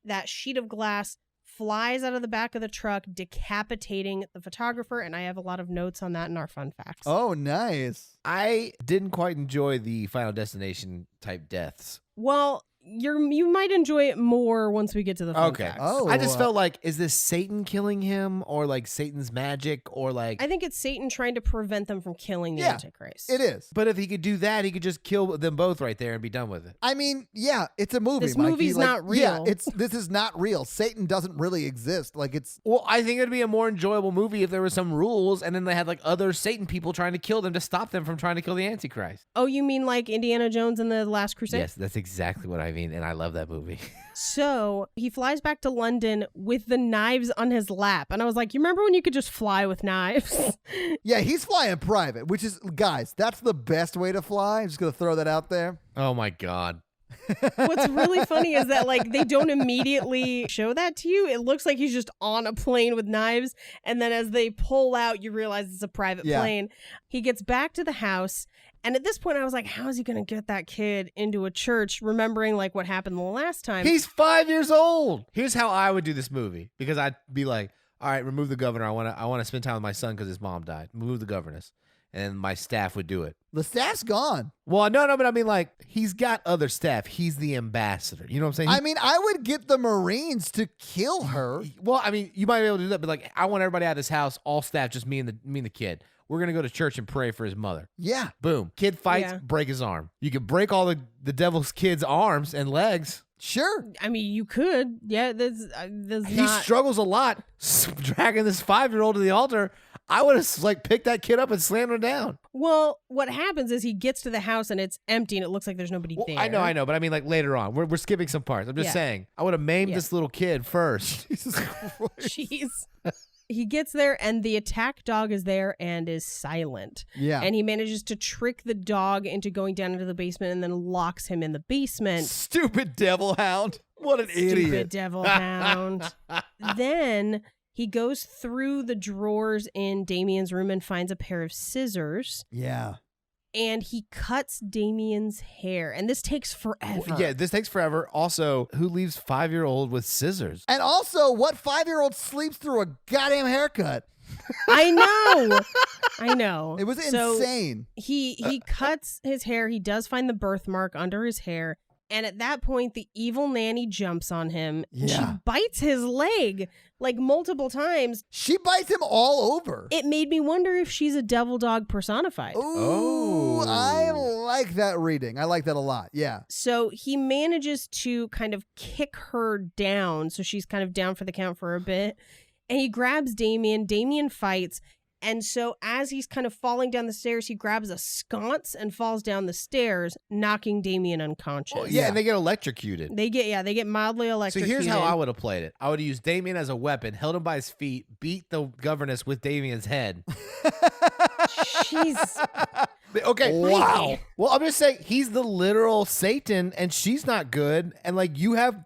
That sheet of glass flies out of the back of the truck, decapitating the photographer. And I have a lot of notes on that in our fun facts. Oh, nice. I didn't quite enjoy the Final Destination type deaths. Well, you might enjoy it more once we get to the fun facts. Oh. I just felt like, is this Satan killing him, or like Satan's magic, or like? I think it's Satan trying to prevent them from killing the Yeah, Antichrist. It is. But if he could do that, he could just kill them both right there and be done with it. I mean, yeah, it's a movie. This Mikey. movie's Like, not real. Yeah, this is not real. Satan doesn't really exist. Like it's. Well, I think it'd be a more enjoyable movie if there were some rules, and then they had like other Satan people trying to kill them to stop them from trying to kill the Antichrist. Oh, you mean like Indiana Jones and the Last Crusade? Yes, that's exactly what I mean, and I love that movie. So he flies back to London with the knives on his lap. And I was like, you remember when you could just fly with knives? Yeah, he's flying private, which is, guys, that's the best way to fly. I'm just gonna throw that out there. Oh my God. What's really funny is that like they don't immediately show that to you. It looks like he's just on a plane with knives. And then as they pull out, you realize it's a private plane. He gets back to the house. And at this point, I was like, how is he going to get that kid into a church, remembering like what happened the last time? He's 5 years old. Here's how I would do this movie, because I'd be like, all right, remove the governor. I want to spend time with my son because his mom died. Remove the governess. And my staff would do it. The staff's gone. Well, no, but I mean, like, he's got other staff. He's the ambassador. You know what I'm saying? I mean, I would get the Marines to kill her. Well, I mean, you might be able to do that, but like, I want everybody out of this house, all staff, just me and the kid. We're going to go to church and pray for his mother. Yeah. Boom. Kid fights, break his arm. You can break all the devil's kid's arms and legs. Sure. I mean, you could. Yeah, there's He not... struggles a lot dragging this 5-year-old to the altar. I would have like picked that kid up and slammed him down. Well, what happens is he gets to the house and it's empty and it looks like there's nobody there. I know, but I mean, like later on, we're skipping some parts. I'm just saying, I would have maimed this little kid first. Jesus Christ. Jeez. He gets there and the attack dog is there and is silent. Yeah. And he manages to trick the dog into going down into the basement and then locks him in the basement. Stupid devil hound. What an Stupid idiot. devil hound. Then he goes through the drawers in Damien's room and finds a pair of scissors. Yeah. And he cuts Damien's hair. And this takes forever. Yeah, this takes forever. Also, who leaves 5-year-old with scissors? And also, what 5-year-old sleeps through a goddamn haircut? I know. It was So insane. he cuts his hair. He does find the birthmark under his hair. And at that point, the evil nanny jumps on him. Yeah. She bites his leg like multiple times. She bites him all over. It made me wonder if she's a devil dog personified. Ooh, I like that reading. I like that a lot. Yeah. So he manages to kind of kick her down. So she's kind of down for the count for a bit. And he grabs Damien. Damien fights. And so as he's kind of falling down the stairs, he grabs a sconce and falls down the stairs, knocking Damien unconscious. Oh, yeah, and they get electrocuted. They get mildly So electrocuted. here's how I would have played it. I would have used Damien as a weapon, held him by his feet, beat the governess with Damien's head. Jeez. Okay. Wow. Well, I'm just saying, he's the literal Satan, and she's not good. And like, you have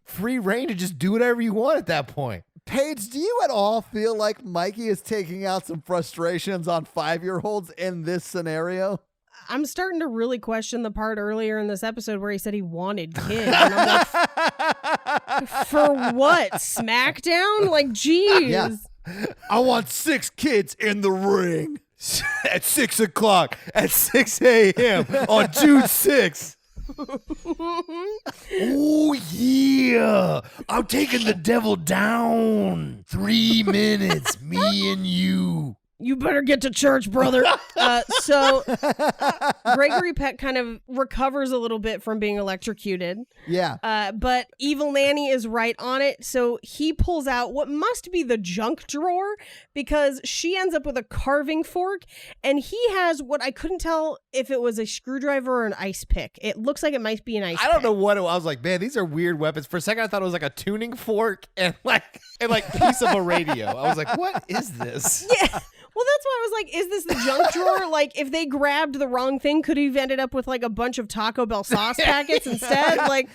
free reign to just do whatever you want at that point. Paige, do you at all feel like Mikey is taking out some frustrations on 5-year-olds in this scenario? I'm starting to really question the part earlier in this episode where he said he wanted kids. And I'm like, for what? SmackDown? Like, geez. Yeah. I want 6 kids in the ring At 6 o'clock, at 6 a.m. on June 6th. Oh, yeah. I'm taking the devil down. 3 minutes, me and you. You better get to church, brother. So Gregory Peck kind of recovers a little bit from being electrocuted. Yeah. But Evil Nanny is right on it. So he pulls out what must be the junk drawer because she ends up with a carving fork. And he has what I couldn't tell if it was a screwdriver or an ice pick. It looks like it might be an ice pick. I don't know what it was. I was like, man, these are weird weapons. For a second, I thought it was like a tuning fork and like piece of a radio. I was like, what is this? Yeah. Well, that's why I was like, is this the junk drawer? Like, if they grabbed the wrong thing, could he have ended up with like a bunch of Taco Bell sauce packets instead? Like,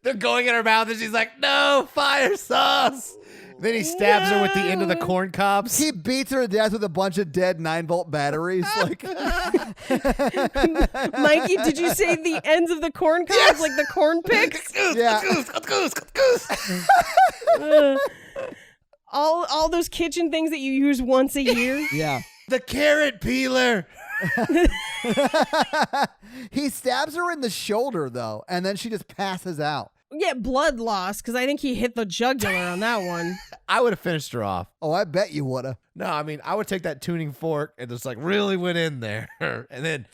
they're going in her mouth and she's like, no, fire sauce. Then he stabs her with the end of the corn cobs. He beats her to death with a bunch of dead 9-volt batteries. Like, Mikey, did you say the ends of the corn cobs, Yes! like the corn picks? yeah. All those kitchen things that you use once a year. Yeah. The carrot peeler. He stabs her in the shoulder, though, and then she just passes out. Yeah, blood loss, because I think he hit the jugular on that one. I would have finished her off. Oh, I bet you would have. No, I mean, I would take that tuning fork and just like really went in there and then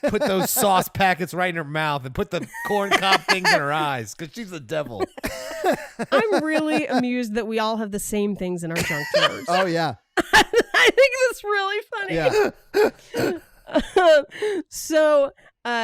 put those sauce packets right in her mouth and put the corn cob things in her eyes because she's the devil. I'm really amused that we all have the same things in our junk drawers. Oh, yeah. I think that's really funny. Yeah. So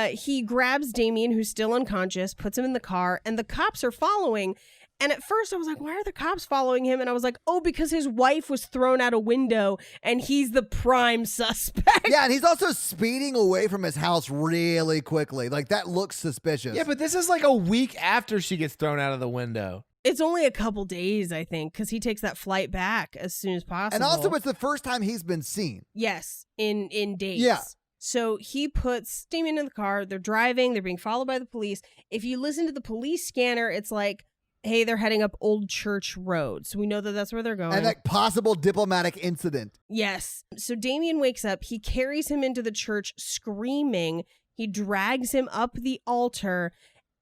he grabs Damien, who's still unconscious, puts him in the car, and the cops are following. And at first I was like, why are the cops following him? And I was like, oh, because his wife was thrown out a window and he's the prime suspect. Yeah, and he's also speeding away from his house really quickly. Like, that looks suspicious. Yeah, but this is like a week after she gets thrown out of the window. It's only a couple days, I think, because he takes that flight back as soon as possible. And also, it's the first time he's been seen. Yes, in days. Yeah. So he puts Damien in the car. They're driving. They're being followed by the police. If you listen to the police scanner, it's like, hey, they're heading up Old Church Road. So we know that that's where they're going. And that possible diplomatic incident. Yes. So Damien wakes up. He carries him into the church screaming. He drags him up the altar.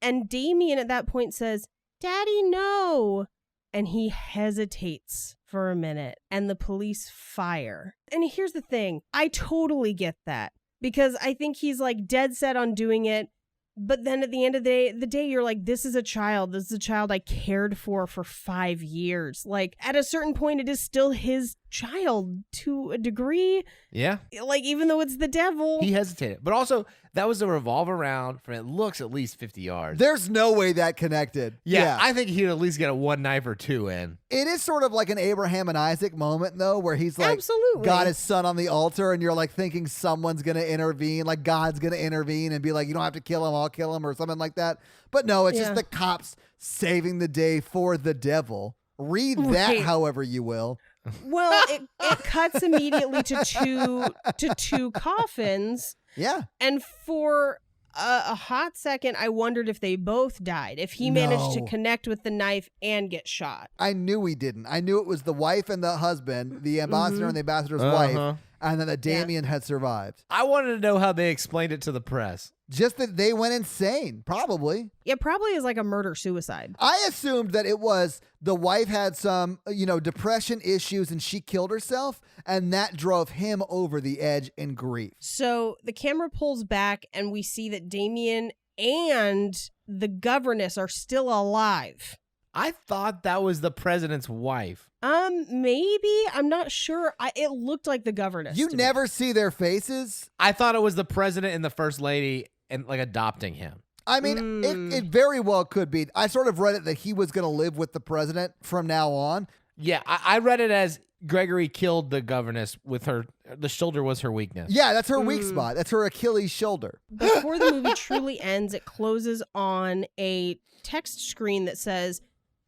And Damien at that point says, Daddy, no. And he hesitates for a minute. And the police fire. And here's the thing. I totally get that. Because I think he's like dead set on doing it. But then at the end of the day, you're like, this is a child. This is a child I cared for 5 years. Like, at a certain point, it is still his child to a degree. Yeah. Like, even though it's the devil. He hesitated. But also, that was a revolver round from, it looks, at least 50 yards. There's no way that connected. Yeah, I think he'd at least get a one knife or two in. It is sort of like an Abraham and Isaac moment, though, where he's like, Absolutely. got his son on the altar, and you're like thinking someone's going to intervene, like God's going to intervene and be like, you don't have to kill him, I'll kill him, or something like that. But no, it's just the cops saving the day for the devil. Read that however you will. Well, it cuts immediately to two coffins. Yeah. And for a hot second, I wondered if they both died, if he managed to connect with the knife and get shot. I knew he didn't. I knew it was the wife and the husband, the ambassador and the ambassador's wife, and then that Damien had survived. I wanted to know how they explained it to the press. Just that they went insane, probably. It probably is like a murder-suicide. I assumed that it was the wife had some, depression issues and she killed herself, and that drove him over the edge in grief. So the camera pulls back and we see that Damien and the governess are still alive. I thought that was the president's wife. Maybe. I'm not sure. It looked like the governess. You never see their faces? I thought it was the president and the first lady and like adopting him. I mean, it very well could be. I sort of read it that he was going to live with the president from now on. Yeah, I read it as Gregory killed the governess with her. The shoulder was her weakness. Yeah, that's her weak spot. That's her Achilles shoulder. Before the movie truly ends, it closes on a text screen that says,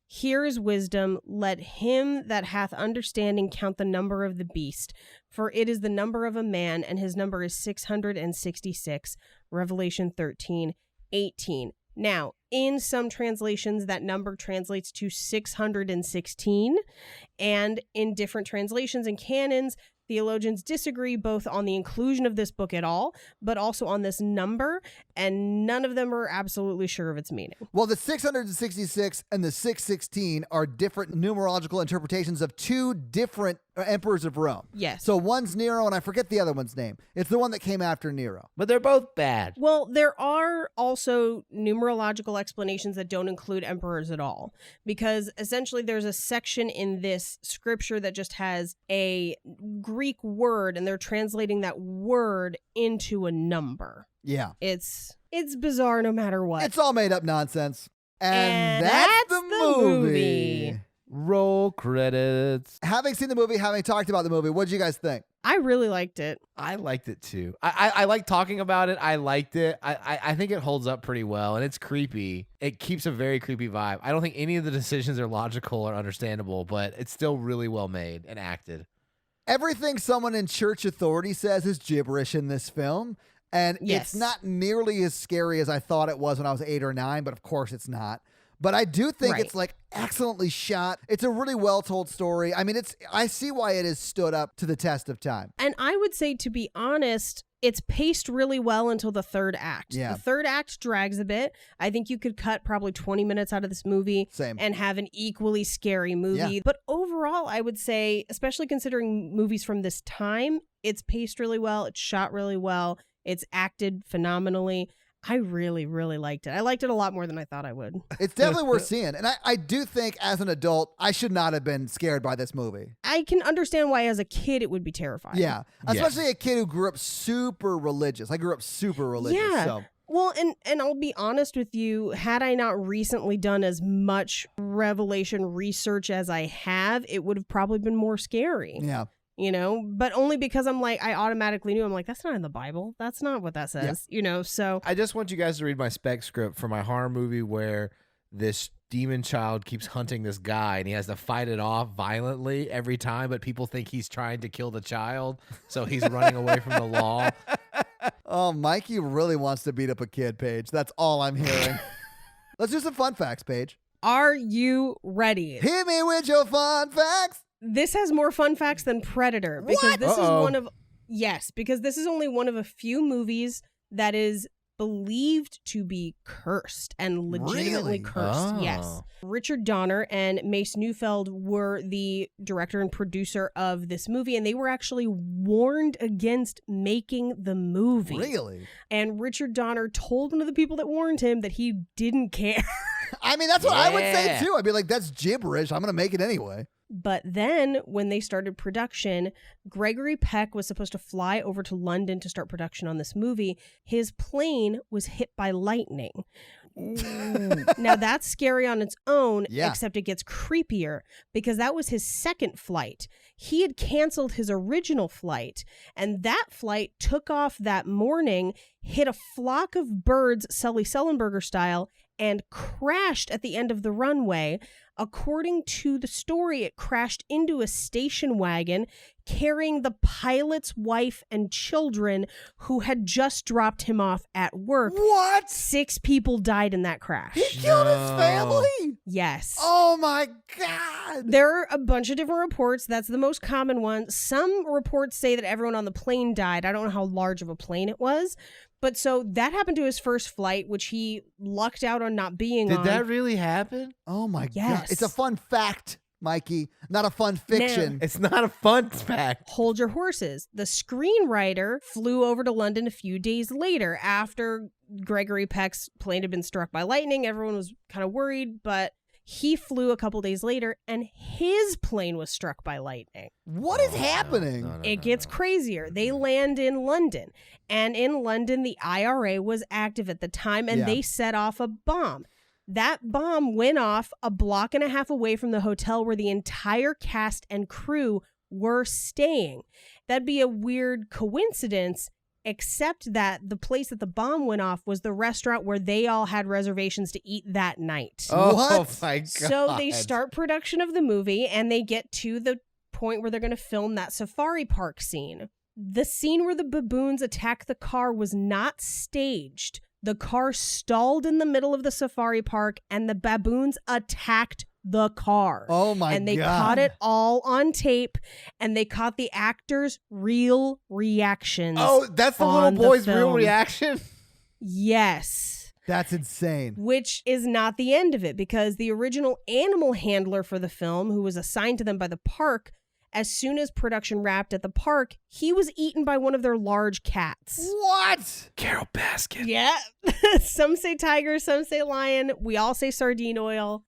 "Here is wisdom. Let him that hath understanding count the number of the beast. For it is the number of a man, and his number is 666. Revelation 13:18. Now, in some translations, that number translates to 616. And in different translations and canons, theologians disagree both on the inclusion of this book at all, but also on this number, and none of them are absolutely sure of its meaning. Well, the 666 and the 616 are different numerological interpretations of two different emperors of Rome. Yes. So one's Nero, and I forget the other one's name. It's the one that came after Nero. But they're both bad. Well, there are also numerological explanations that don't include emperors at all, because essentially there's a section in this scripture that just has a Greek word, and they're translating that word into a number. Yeah. It's bizarre no matter what. It's all made up nonsense. And that's the movie. Roll credits. Having seen the movie, having talked about the movie, what did you guys think? I really liked it. I liked it too. I like talking about it. I liked it. I think it holds up pretty well, and it's creepy. It keeps a very creepy vibe. I don't think any of the decisions are logical or understandable, but it's still really well made and acted. Everything someone in church authority says is gibberish in this film. And Yes. it's not nearly as scary as I thought it was when I was 8 or 9, but of course it's not. But I do think Right. it's like excellently shot. It's a really well told story. I mean, I see why it has stood up to the test of time. And I would say, to be honest, it's paced really well until the third act. Yeah. The third act drags a bit. I think you could cut probably 20 minutes out of this movie Same. and have an equally scary movie. Yeah. But overall, I would say, especially considering movies from this time, it's paced really well. It's shot really well. It's acted phenomenally. I really, really liked it. I liked it a lot more than I thought I would. It's definitely worth seeing. And I do think as an adult, I should not have been scared by this movie. I can understand why as a kid it would be terrifying. Yeah. Especially a kid who grew up super religious. I grew up super religious. Yeah. So. Well, and I'll be honest with you, had I not recently done as much Revelation research as I have, it would have probably been more scary. Yeah. You know, but only because I automatically knew. I'm like, that's not in the Bible. That's not what that says, you know, so. I just want you guys to read my spec script for my horror movie where this demon child keeps hunting this guy and he has to fight it off violently every time, but people think he's trying to kill the child, so he's running away from the law. Oh, Mikey really wants to beat up a kid, Paige. That's all I'm hearing. Let's do some fun facts, Paige. Are you ready? Hit me with your fun facts. This has more fun facts than Predator because What? this is Uh-oh. one of because this is only one of a few movies that is believed to be cursed and legitimately Really? cursed. Oh. Yes. Richard Donner and Mace Neufeld were the director and producer of this movie, and they were actually warned against making the movie. Really? And Richard Donner told one of the people that warned him that he didn't care. I mean, that's what I would say Yeah. too. I'd be like, that's gibberish. I'm going to make it anyway. But then when they started production, Gregory Peck was supposed to fly over to London to start production on this movie. His plane was hit by lightning. Now that's scary on its own, Yeah. except it gets creepier because that was his second flight. He had canceled his original flight, and that flight took off that morning, hit a flock of birds, Sully Sullenberger style, and crashed at the end of the runway. According to the story, it crashed into a station wagon carrying the pilot's wife and children who had just dropped him off at work. What? 6 people died in that crash. He killed his No. family? Yes. Oh my God. There are a bunch of different reports. That's the most common one. Some reports say that everyone on the plane died. I don't know how large of a plane it was. But so that happened to his first flight, which he lucked out on not being on. Did that really happen? Oh my God. Yes. It's a fun fact, Mikey, not a fun fiction. It's not a fun fact. Hold your horses. The screenwriter flew over to London a few days later after Gregory Peck's plane had been struck by lightning. Everyone was kind of worried, but he flew a couple days later and his plane was struck by lightning. What is happening? No, no, It no, gets no. crazier. They land in London, and in London, the IRA was active at the time, and Yeah. they set off a bomb. That bomb went off a block and a half away from the hotel where the entire cast and crew were staying. That'd be a weird coincidence, except that the place that the bomb went off was the restaurant where they all had reservations to eat that night. Oh What? my God. So they start production of the movie and they get to the point where they're going to film that safari park scene. The scene where the baboons attack the car was not staged. The car stalled in the middle of the safari park and the baboons attacked the car. Oh my God. And they caught it all on tape, and they caught the actors' real reactions. Oh, that's the little on the boy's real film. reaction? Yes. That's insane. Which is not the end of it, because the original animal handler for the film, who was assigned to them by the park, as soon as production wrapped at the park, he was eaten by one of their large cats. What? Carol Baskin. Yeah. Some say tiger, some say lion. We all say sardine oil.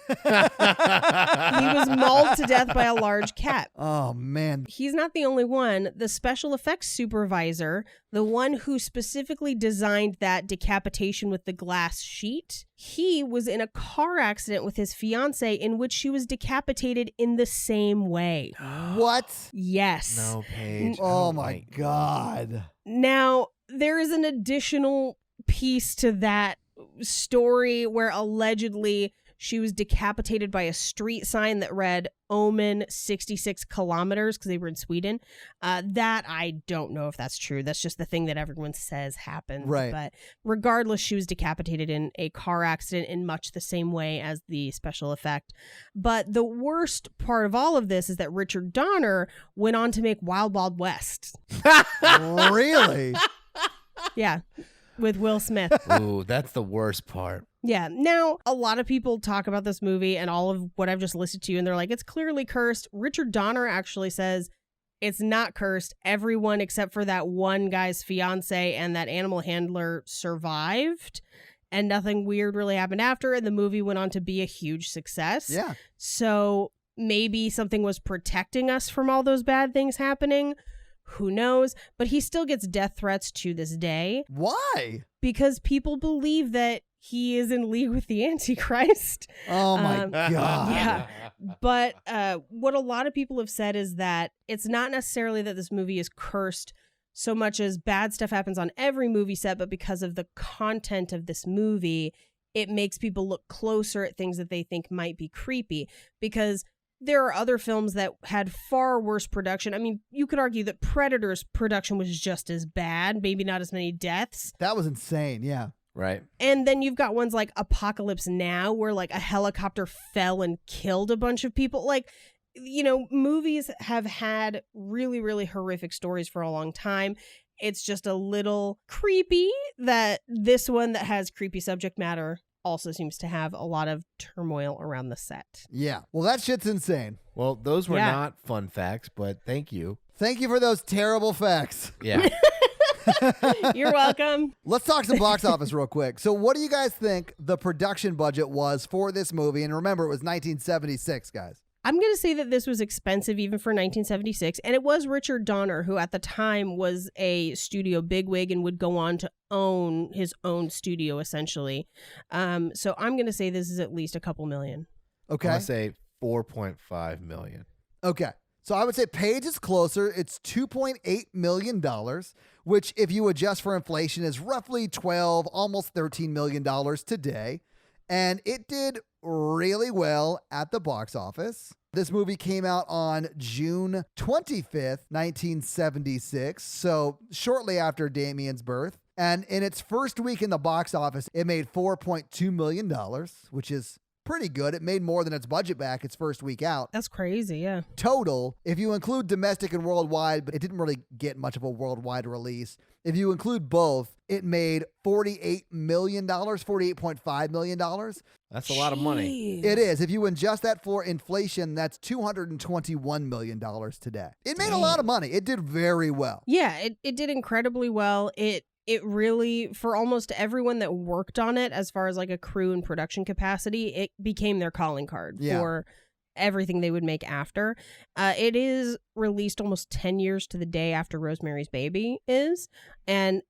He was mauled to death by a large cat. Oh man. He's not the only one. The special effects supervisor, the one who specifically designed that decapitation with the glass sheet, he was in a car accident with his fiance in which she was decapitated in the same way. What? Yes. No, Paige. Oh my God. Now, there is an additional piece to that story where allegedly she was decapitated by a street sign that read Omen 66 kilometers because they were in Sweden. That I don't know if that's true. That's just the thing that everyone says happened. Right. But regardless, she was decapitated in a car accident in much the same way as the special effect. But the worst part of all of this is that Richard Donner went on to make Wild Wild West. Really? Yeah, with Will Smith. Ooh, that's the worst part. Yeah. Now, a lot of people talk about this movie and all of what I've just listed to you, and they're like, it's clearly cursed. Richard Donner actually says it's not cursed. Everyone except for that one guy's fiance and that animal handler survived, and nothing weird really happened after, and the movie went on to be a huge success. Yeah. So maybe something was protecting us from all those bad things happening. Who knows? But he still gets death threats to this day. Why? Because people believe that he is in league with the Antichrist. Oh my God. Yeah. But what a lot of people have said is that it's not necessarily that this movie is cursed so much as bad stuff happens on every movie set, but because of the content of this movie, it makes people look closer at things that they think might be creepy. Because there are other films that had far worse production. I mean, you could argue that Predator's production was just as bad, maybe not as many deaths. That was insane. Yeah. Right. And then you've got ones like Apocalypse Now, where like a helicopter fell and killed a bunch of people. Like, you know, movies have had really, really horrific stories for a long time. It's just a little creepy that this one that has creepy subject matter also seems to have a lot of turmoil around the set. Yeah. Well, that shit's insane. Well, those were Yeah. not fun facts, but thank you. Thank you for those terrible facts. Yeah. You're welcome. Let's talk some box office real quick. So what do you guys think the production budget was for this movie? And remember, it was 1976, guys. I'm going to say that this was expensive even for 1976. And it was Richard Donner, who at the time was a studio bigwig and would go on to own his own studio, essentially. So I'm going to say this is at least a couple million. Okay. I'm going to say 4.5 million. Okay. So I would say Paige is closer. It's $2.8 million, which if you adjust for inflation is roughly 12, almost $13 million today. And it did really well at the box office. This movie came out on June 25th, 1976, so shortly after Damien's birth. And in its first week in the box office, it made $4.2 million, which is pretty good. It made more than its budget back its first week out. That's crazy, yeah. Total, if you include domestic and worldwide, but it didn't really get much of a worldwide release. If you include both, it made $48 million, $48.5 million. That's a lot of money. Jeez. It is. If you adjust that for inflation, that's $221 million today. It made a lot of money. It did very well. Yeah, it did incredibly well. It really, for almost everyone that worked on it, as far as like a crew and production capacity, it became their calling card for everything they would make after. It is released almost 10 years to the day after Rosemary's Baby is. And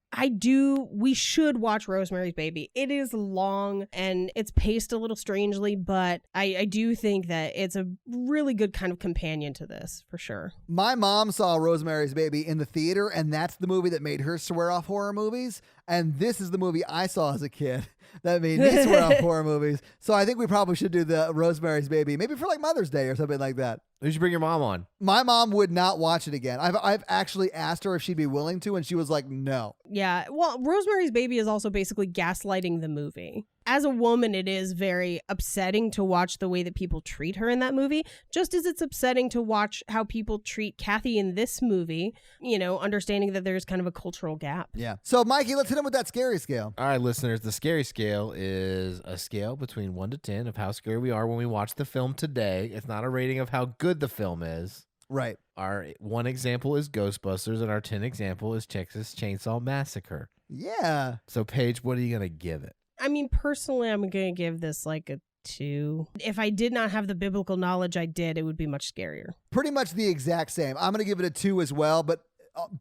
we should watch Rosemary's Baby. It is long and it's paced a little strangely, but I do think that it's a really good kind of companion to this, for sure. My mom saw Rosemary's Baby in the theater, and that's the movie that made her swear off horror movies. And this is the movie I saw as a kid that made me swear off horror movies. So I think we probably should do the Rosemary's Baby, maybe for like Mother's Day or something like that. You should bring your mom on. My mom would not watch it again. I've actually asked her if she'd be willing to, and she was like, no. Yeah. Well, Rosemary's Baby is also basically gaslighting the movie. As a woman, it is very upsetting to watch the way that people treat her in that movie, just as it's upsetting to watch how people treat Kathy in this movie, you know, understanding that there's kind of a cultural gap. Yeah. So, Mikey, let's hit him with that scary scale. All right, listeners, the scary scale is a scale between 1 to 10 of how scary we are when we watch the film today. It's not a rating of how good the film is. Right. Our 1 example is Ghostbusters, and our 10 example is Texas Chainsaw Massacre. Yeah. So, Paige, what are you going to give it? I mean, personally, I'm going to give this like a 2. If I did not have the biblical knowledge I did, it would be much scarier. Pretty much the exact same. I'm going to give it a 2 as well, but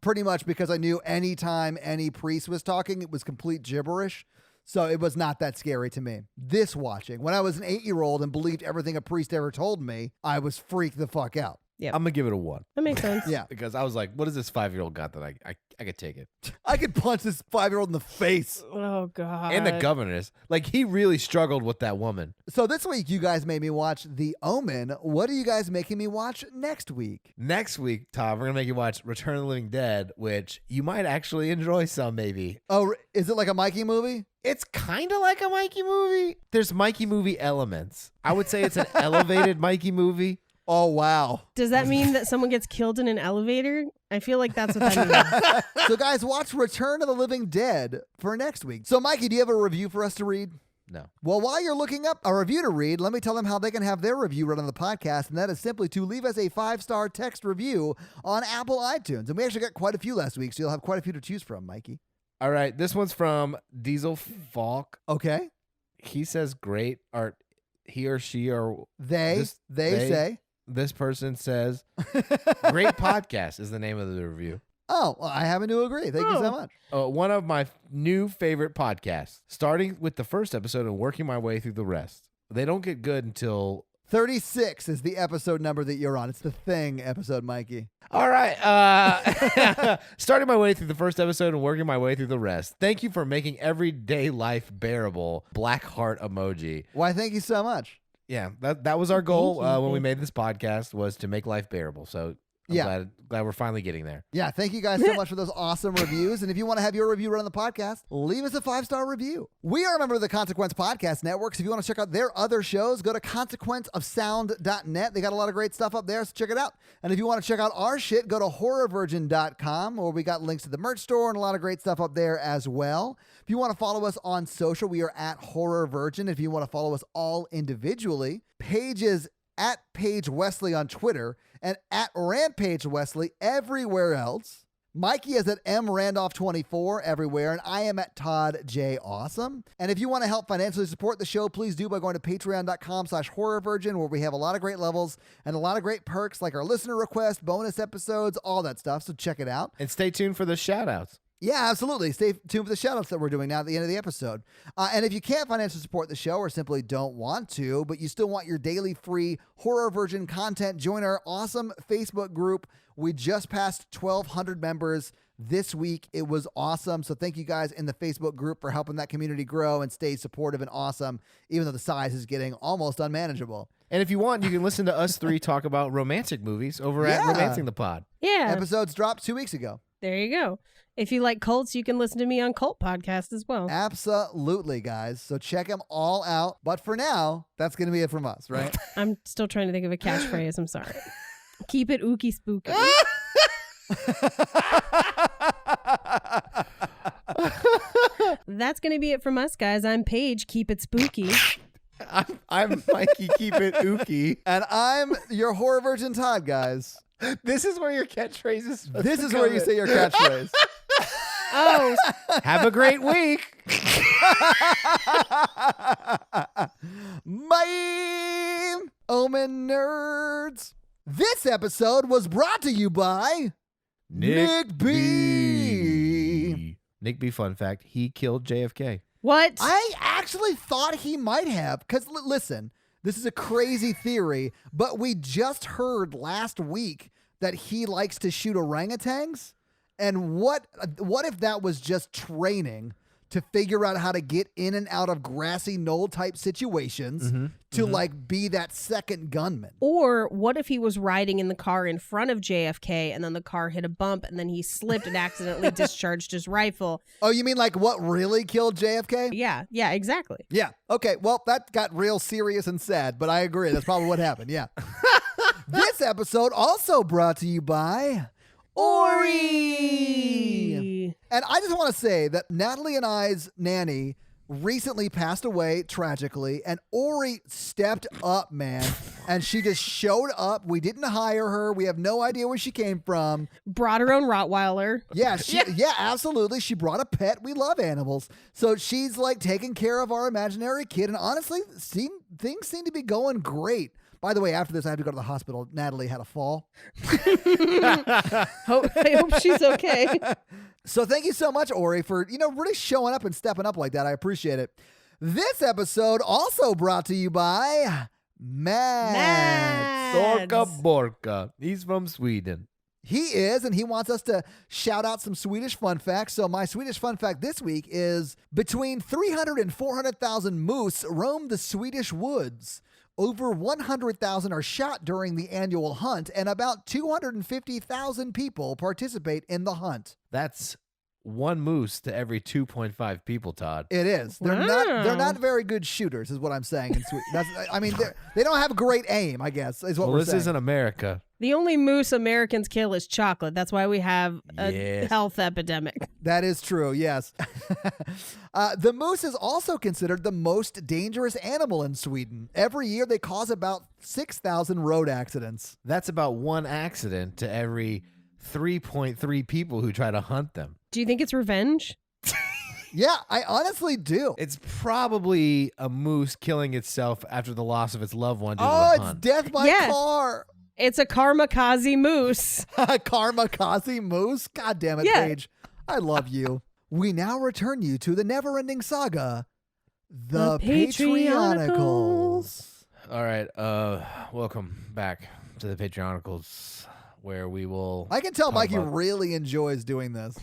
pretty much because I knew anytime any priest was talking, it was complete gibberish. So it was not that scary to me. This watching, when I was an 8-year-old and believed everything a priest ever told me, I was freaked the fuck out. Yep. I'm gonna give it a 1. That makes sense. Yeah. Because I was like, what does this 5-year-old got that I could take it? I could punch this 5-year-old in the face. Oh, God. And the governess. Like, he really struggled with that woman. So this week, you guys made me watch The Omen. What are you guys making me watch next week? Next week, Tom, we're gonna make you watch Return of the Living Dead, which you might actually enjoy some, maybe. Oh, is it like a Mikey movie? It's kind of like a Mikey movie. There's Mikey movie elements. I would say it's an elevated Mikey movie. Oh, wow. Does that mean that someone gets killed in an elevator? I feel like that's what that means. So guys, watch Return of the Living Dead for next week. So Mikey, do you have a review for us to read? No. Well, while you're looking up a review to read, let me tell them how they can have their review read on the podcast, and that is simply to leave us a 5-star text review on Apple iTunes. And we actually got quite a few last week, so you'll have quite a few to choose from, Mikey. All right. This one's from Diesel Falk. Okay. He says great art. He or she or They say. This person says great podcast is the name of the review. Oh, well, I happen to agree. Thank you so much. One of my new favorite podcasts, starting with the first episode and working my way through the rest. They don't get good until 36 is the episode number that you're on. It's the Thing episode, Mikey. all right. Starting my way through the first episode and working my way through the rest. Thank you for making everyday life bearable. Black heart emoji. Why, thank you so much. Yeah, that was our goal when we made this podcast, was to make life bearable. So I'm glad we're finally getting there. Yeah, thank you guys so much for those awesome reviews. And if you want to have your review run on the podcast, leave us a 5-star review. We are a member of the Consequence Podcast Network. So if you want to check out their other shows, go to consequenceofsound.net. They got a lot of great stuff up there, so check it out. And if you want to check out our shit, go to horrorvirgin.com, where we got links to the merch store and a lot of great stuff up there as well. If you want to follow us on social, we are at Horror Virgin. If you want to follow us all individually, Paige is at Paige Wesley on Twitter and at Rampage Wesley everywhere else. Mikey is at mrandolph24 everywhere, and I am at Todd J. Awesome. And if you want to help financially support the show, please do by going to patreon.com/horrorvirgin, where we have a lot of great levels and a lot of great perks like our listener request, bonus episodes, all that stuff. So check it out. And stay tuned for the shout-outs. Yeah, absolutely. Stay tuned for the shout-outs that we're doing now at the end of the episode. And if you can't financially support the show or simply don't want to, but you still want your daily free Horror Virgin content, join our awesome Facebook group. We just passed 1,200 members this week. It was awesome. So thank you guys in the Facebook group for helping that community grow and stay supportive and awesome, even though the size is getting almost unmanageable. And if you want, you can listen to us three talk about romantic movies over at Romancing the Pod. Yeah. Episodes dropped 2 weeks ago. There you go. If you like cults, you can listen to me on Cult Podcast as well. Absolutely, guys. So check them all out. But for now, that's going to be it from us, right? I'm still trying to think of a catchphrase. I'm sorry. Keep it ooky spooky. That's going to be it from us, guys. I'm Paige. Keep it spooky. I'm Mikey. Keep it ooky. And I'm your Horror Virgin Todd, guys. This is where your catchphrase is. This is where you say your catchphrase. Oh. Have a great week. Bye, Omen nerds. This episode was brought to you by Nick B. Nick B. Fun fact: he killed JFK. What? I actually thought he might have, because listen, this is a crazy theory, but we just heard last week that he likes to shoot orangutans. And what if that was just training to figure out how to get in and out of grassy knoll type situations to like be that second gunman? Or what if he was riding in the car in front of JFK and then the car hit a bump and then he slipped and accidentally discharged his rifle? Oh, you mean like what really killed JFK? Yeah, exactly. Yeah. Okay. Well, that got real serious and sad, but I agree. That's probably what happened. Yeah. This episode also brought to you by Ori. And I just want to say that Natalie and I's nanny recently passed away tragically, and Ori stepped up, man. And she just showed up. We didn't hire her. We have no idea where she came from. Brought her own Rottweiler. Yeah, absolutely. She brought a pet. We love animals. So she's like taking care of our imaginary kid. And honestly, things seem to be going great. By the way, after this, I have to go to the hospital. Natalie had a fall. I hope she's okay. So thank you so much, Ori, for, really showing up and stepping up like that. I appreciate it. This episode also brought to you by Matt. Mads. Storka Borka. He's from Sweden. He is, and he wants us to shout out some Swedish fun facts. So my Swedish fun fact this week is between 300 and 400,000 moose roam the Swedish woods. Over 100,000 are shot during the annual hunt, and about 250,000 people participate in the hunt. That's one moose to every 2.5 people, Todd. It is. They're not very good shooters, is what I'm saying in Sweden. They don't have great aim, I guess, is what we're this saying. isn't America. The only moose Americans kill is chocolate. That's why we have a health epidemic. That is true, yes. The moose is also considered the most dangerous animal in Sweden. Every year they cause about 6,000 road accidents. That's about one accident to every 3.3 people who try to hunt them. Do you think it's revenge? Yeah, I honestly do. It's probably a moose killing itself after the loss of its loved one due to Oh, the it's hunt. death by Yeah. car. It's a kamikaze moose. Kamikaze moose? God damn it, Yeah. Paige. I love you. We now return you to the never-ending saga, the Patreonicals. All right, welcome back to the Patreonicals, where we will. I can tell talk Mikey about- really enjoys doing this.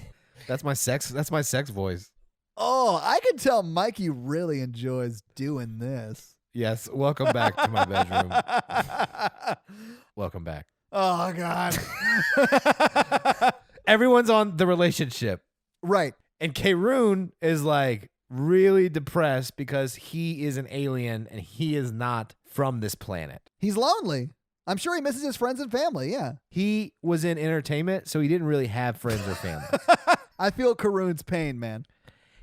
That's my sex voice. Oh, I can tell Mikey really enjoys doing this. Yes, welcome back to my bedroom. Welcome back. Oh, God. Everyone's on the relationship. Right. And Karoon is like really depressed because he is an alien and he is not from this planet. He's lonely. I'm sure he misses his friends and family, yeah. He was in entertainment, so he didn't really have friends or family. I feel Karoon's pain, man.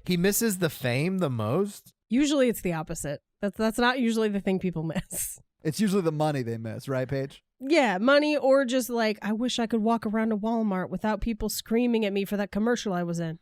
He misses the fame the most. Usually it's the opposite. That's not usually the thing people miss. It's usually the money they miss, right, Paige? Yeah, money or just like, I wish I could walk around a Walmart without people screaming at me for that commercial I was in.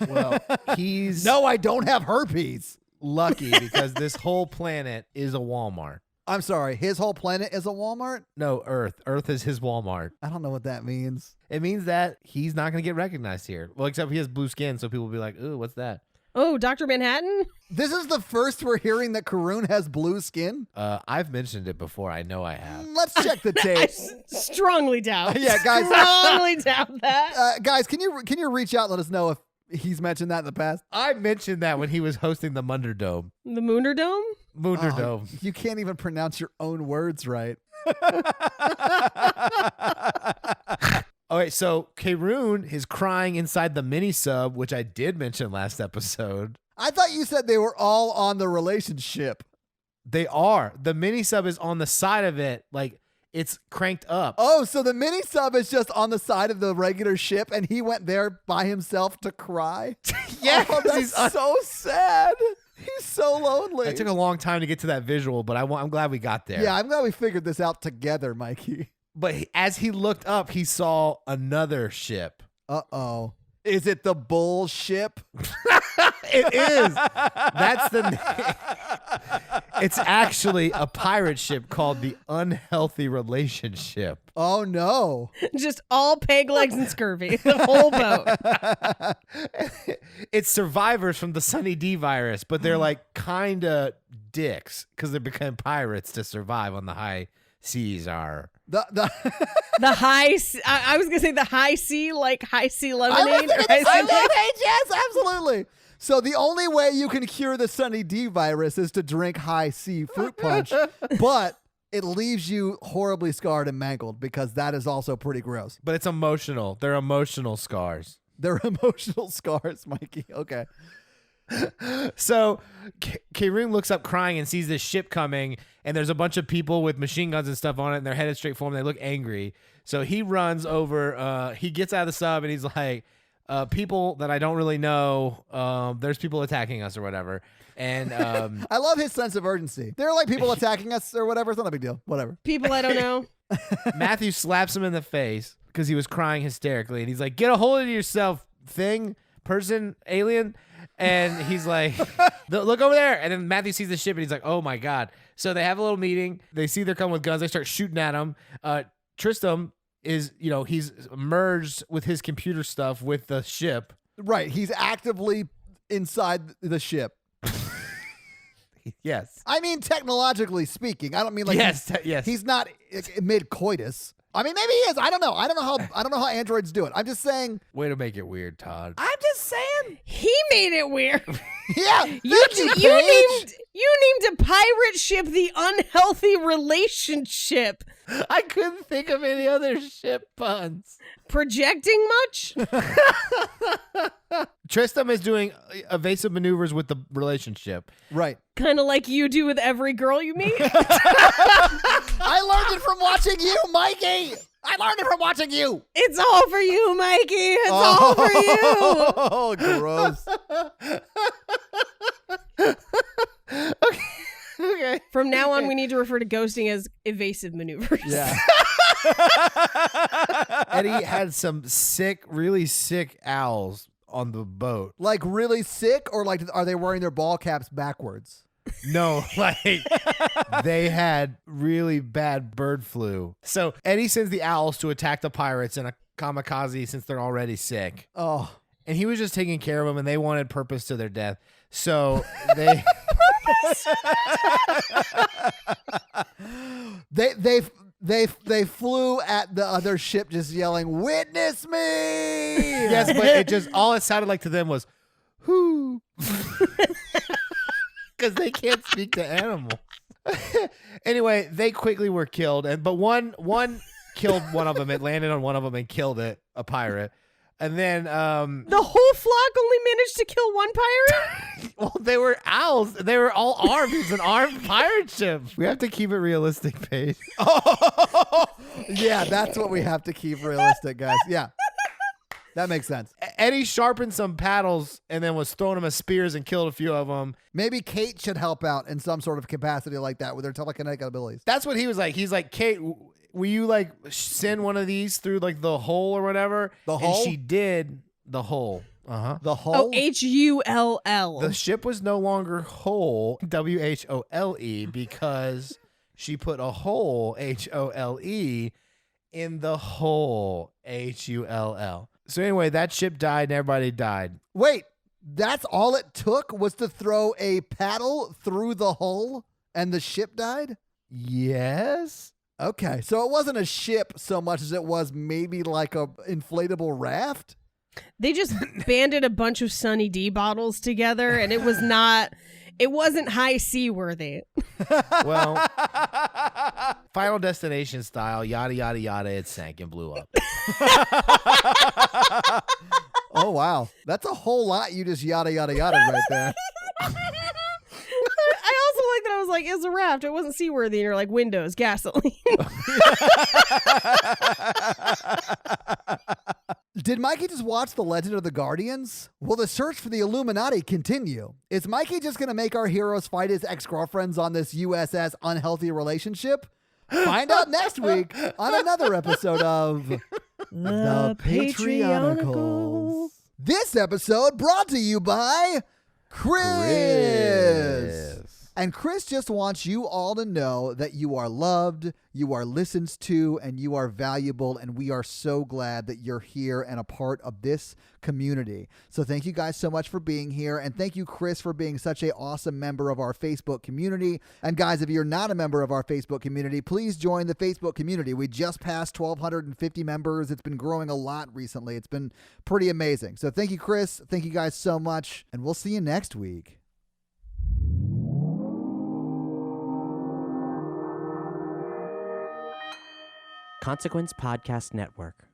Well, he's No, I don't have herpes. lucky because this whole planet is a Walmart. I'm sorry, his whole planet is a Walmart? No, Earth. Earth is his Walmart. I don't know what that means. It means that he's not going to get recognized here. Well, except he has blue skin, so people will be like, ooh, what's that? Oh, Dr. Manhattan? This is the first we're hearing that Karoon has blue skin? I've mentioned it before. I know I have. Let's check the I tape. strongly doubt. Yeah, guys. Strongly doubt that. Guys, can you reach out and let us know if he's mentioned that in the past? I mentioned that when he was hosting the Munderdome. The Moonerdome? Moonerdome. Oh, you can't even pronounce your own words right. Okay, so Karoon is crying inside the mini sub, which I did mention last episode. I thought you said they were all on the relationship. They are. The mini sub is on the side of it, like it's cranked up. Oh, so the mini sub is just on the side of the regular ship and he went there by himself to cry? Yeah, Oh, that's so sad. He's so lonely. It took a long time to get to that visual, but I'm glad we got there. Yeah, I'm glad we figured this out together, Mikey. But as he looked up, he saw another ship. Uh-oh. Is it the bull ship? It is. That's the name. It's actually a pirate ship called the Unhealthy Relationship. Oh, no. Just all peg legs and scurvy. The whole boat. It's survivors from the Sunny D virus, but they're like kind of dicks because they became pirates to survive on the high seas. The The high, I was going to say the high C, like high C I lemonade. was or thinking the high same C- thing, Paige. Yes, absolutely. So the only way you can cure the Sunny D virus is to drink high C fruit punch, but it leaves you horribly scarred and mangled because that is also pretty gross. But it's emotional. They're emotional scars. They're emotional scars, Mikey. Okay. So Karoon looks up crying and sees this ship coming, and there's a bunch of people with machine guns and stuff on it, and they're headed straight for him. They look angry. So he runs over. He gets out of the sub, and he's like, people that I don't really know, there's people attacking us or whatever. And I love his sense of urgency. There are like people attacking us or whatever. It's not a big deal. Whatever. People I don't know. Matthew slaps him in the face because he was crying hysterically. And he's like, get a hold of yourself, thing, person, alien. And he's like, look over there. And then Matthew sees the ship and he's like, oh my God. So they have a little meeting. They see they're coming with guns. They start shooting at him. Tristram is, he's merged with his computer stuff with the ship. Right. He's actively inside the ship. Yes. I mean, technologically speaking. I don't mean like Yes. Yes. he's not mid-coitus. I mean, maybe he is. I don't know. I don't know how androids do it. I'm just saying. Way to make it weird, Todd. I'm just saying. He made it weird. Yeah. You named a pirate ship the Unhealthy Relationship. I couldn't think of any other ship puns. Projecting much? Tristram is doing evasive maneuvers with the relationship. Right. Kind of like you do with every girl you meet. I learned it from watching you, Mikey. I learned it from watching you. It's all for you, Mikey. It's all for you. Oh, gross. Okay. From now on, we need to refer to ghosting as evasive maneuvers. Yeah. Eddie had some really sick owls on the boat. Like really sick, or like are they wearing their ball caps backwards? No, like they had really bad bird flu. So Eddie sends the owls to attack the pirates in a kamikaze since they're already sick. Oh. And he was just taking care of them, and they wanted purpose to their death. So they they flew at the other ship just yelling, "Witness me!" Yes, but all it sounded like to them was "whoo," because they can't speak to animals. Anyway, they quickly were killed, but one killed one of them. It landed on one of them and killed it, a pirate. And then the whole flock only managed to kill one pirate? well, they were owls. They were all armed. It's an armed pirate ship. We have to keep it realistic, Paige. Yeah, that's what we have to keep realistic, guys. Yeah. That makes sense. Eddie sharpened some paddles and then was throwing them as spears and killed a few of them. Maybe Kate should help out in some sort of capacity like that with her telekinetic abilities. That's what he was like. He's like, Kate, will you like send one of these through like the hole or whatever? The hole? And she did the hole. The hole? Oh, Hull. The ship was no longer whole, WHOLE, because she put a hole, HOLE, in the hole, HULL. So anyway, that ship died and everybody died. Wait, that's all it took was to throw a paddle through the hull and the ship died? Yes. Okay, so it wasn't a ship so much as it was maybe like a inflatable raft? They just banded a bunch of Sunny D bottles together, and it wasn't high seaworthy. Well, Final Destination style, yada, yada, yada, it sank and blew up. Oh, wow. That's a whole lot you just yada, yada, yada right there. I also like that I was like, it's a raft. It wasn't seaworthy. And you're like, windows, gasoline. Did Mikey just watch The Legend of the Guardians? Will the search for the Illuminati continue? Is Mikey just going to make our heroes fight his ex-girlfriends on this USS Unhealthy Relationship? Find out next week on another episode of The Patreonicals. This episode brought to you by Chris. And Chris just wants you all to know that you are loved, you are listened to, and you are valuable. And we are so glad that you're here and a part of this community. So thank you guys so much for being here. And thank you, Chris, for being such an awesome member of our Facebook community. And guys, if you're not a member of our Facebook community, please join the Facebook community. We just passed 1,250 members. It's been growing a lot recently. It's been pretty amazing. So thank you, Chris. Thank you guys so much. And we'll see you next week. Consequence Podcast Network.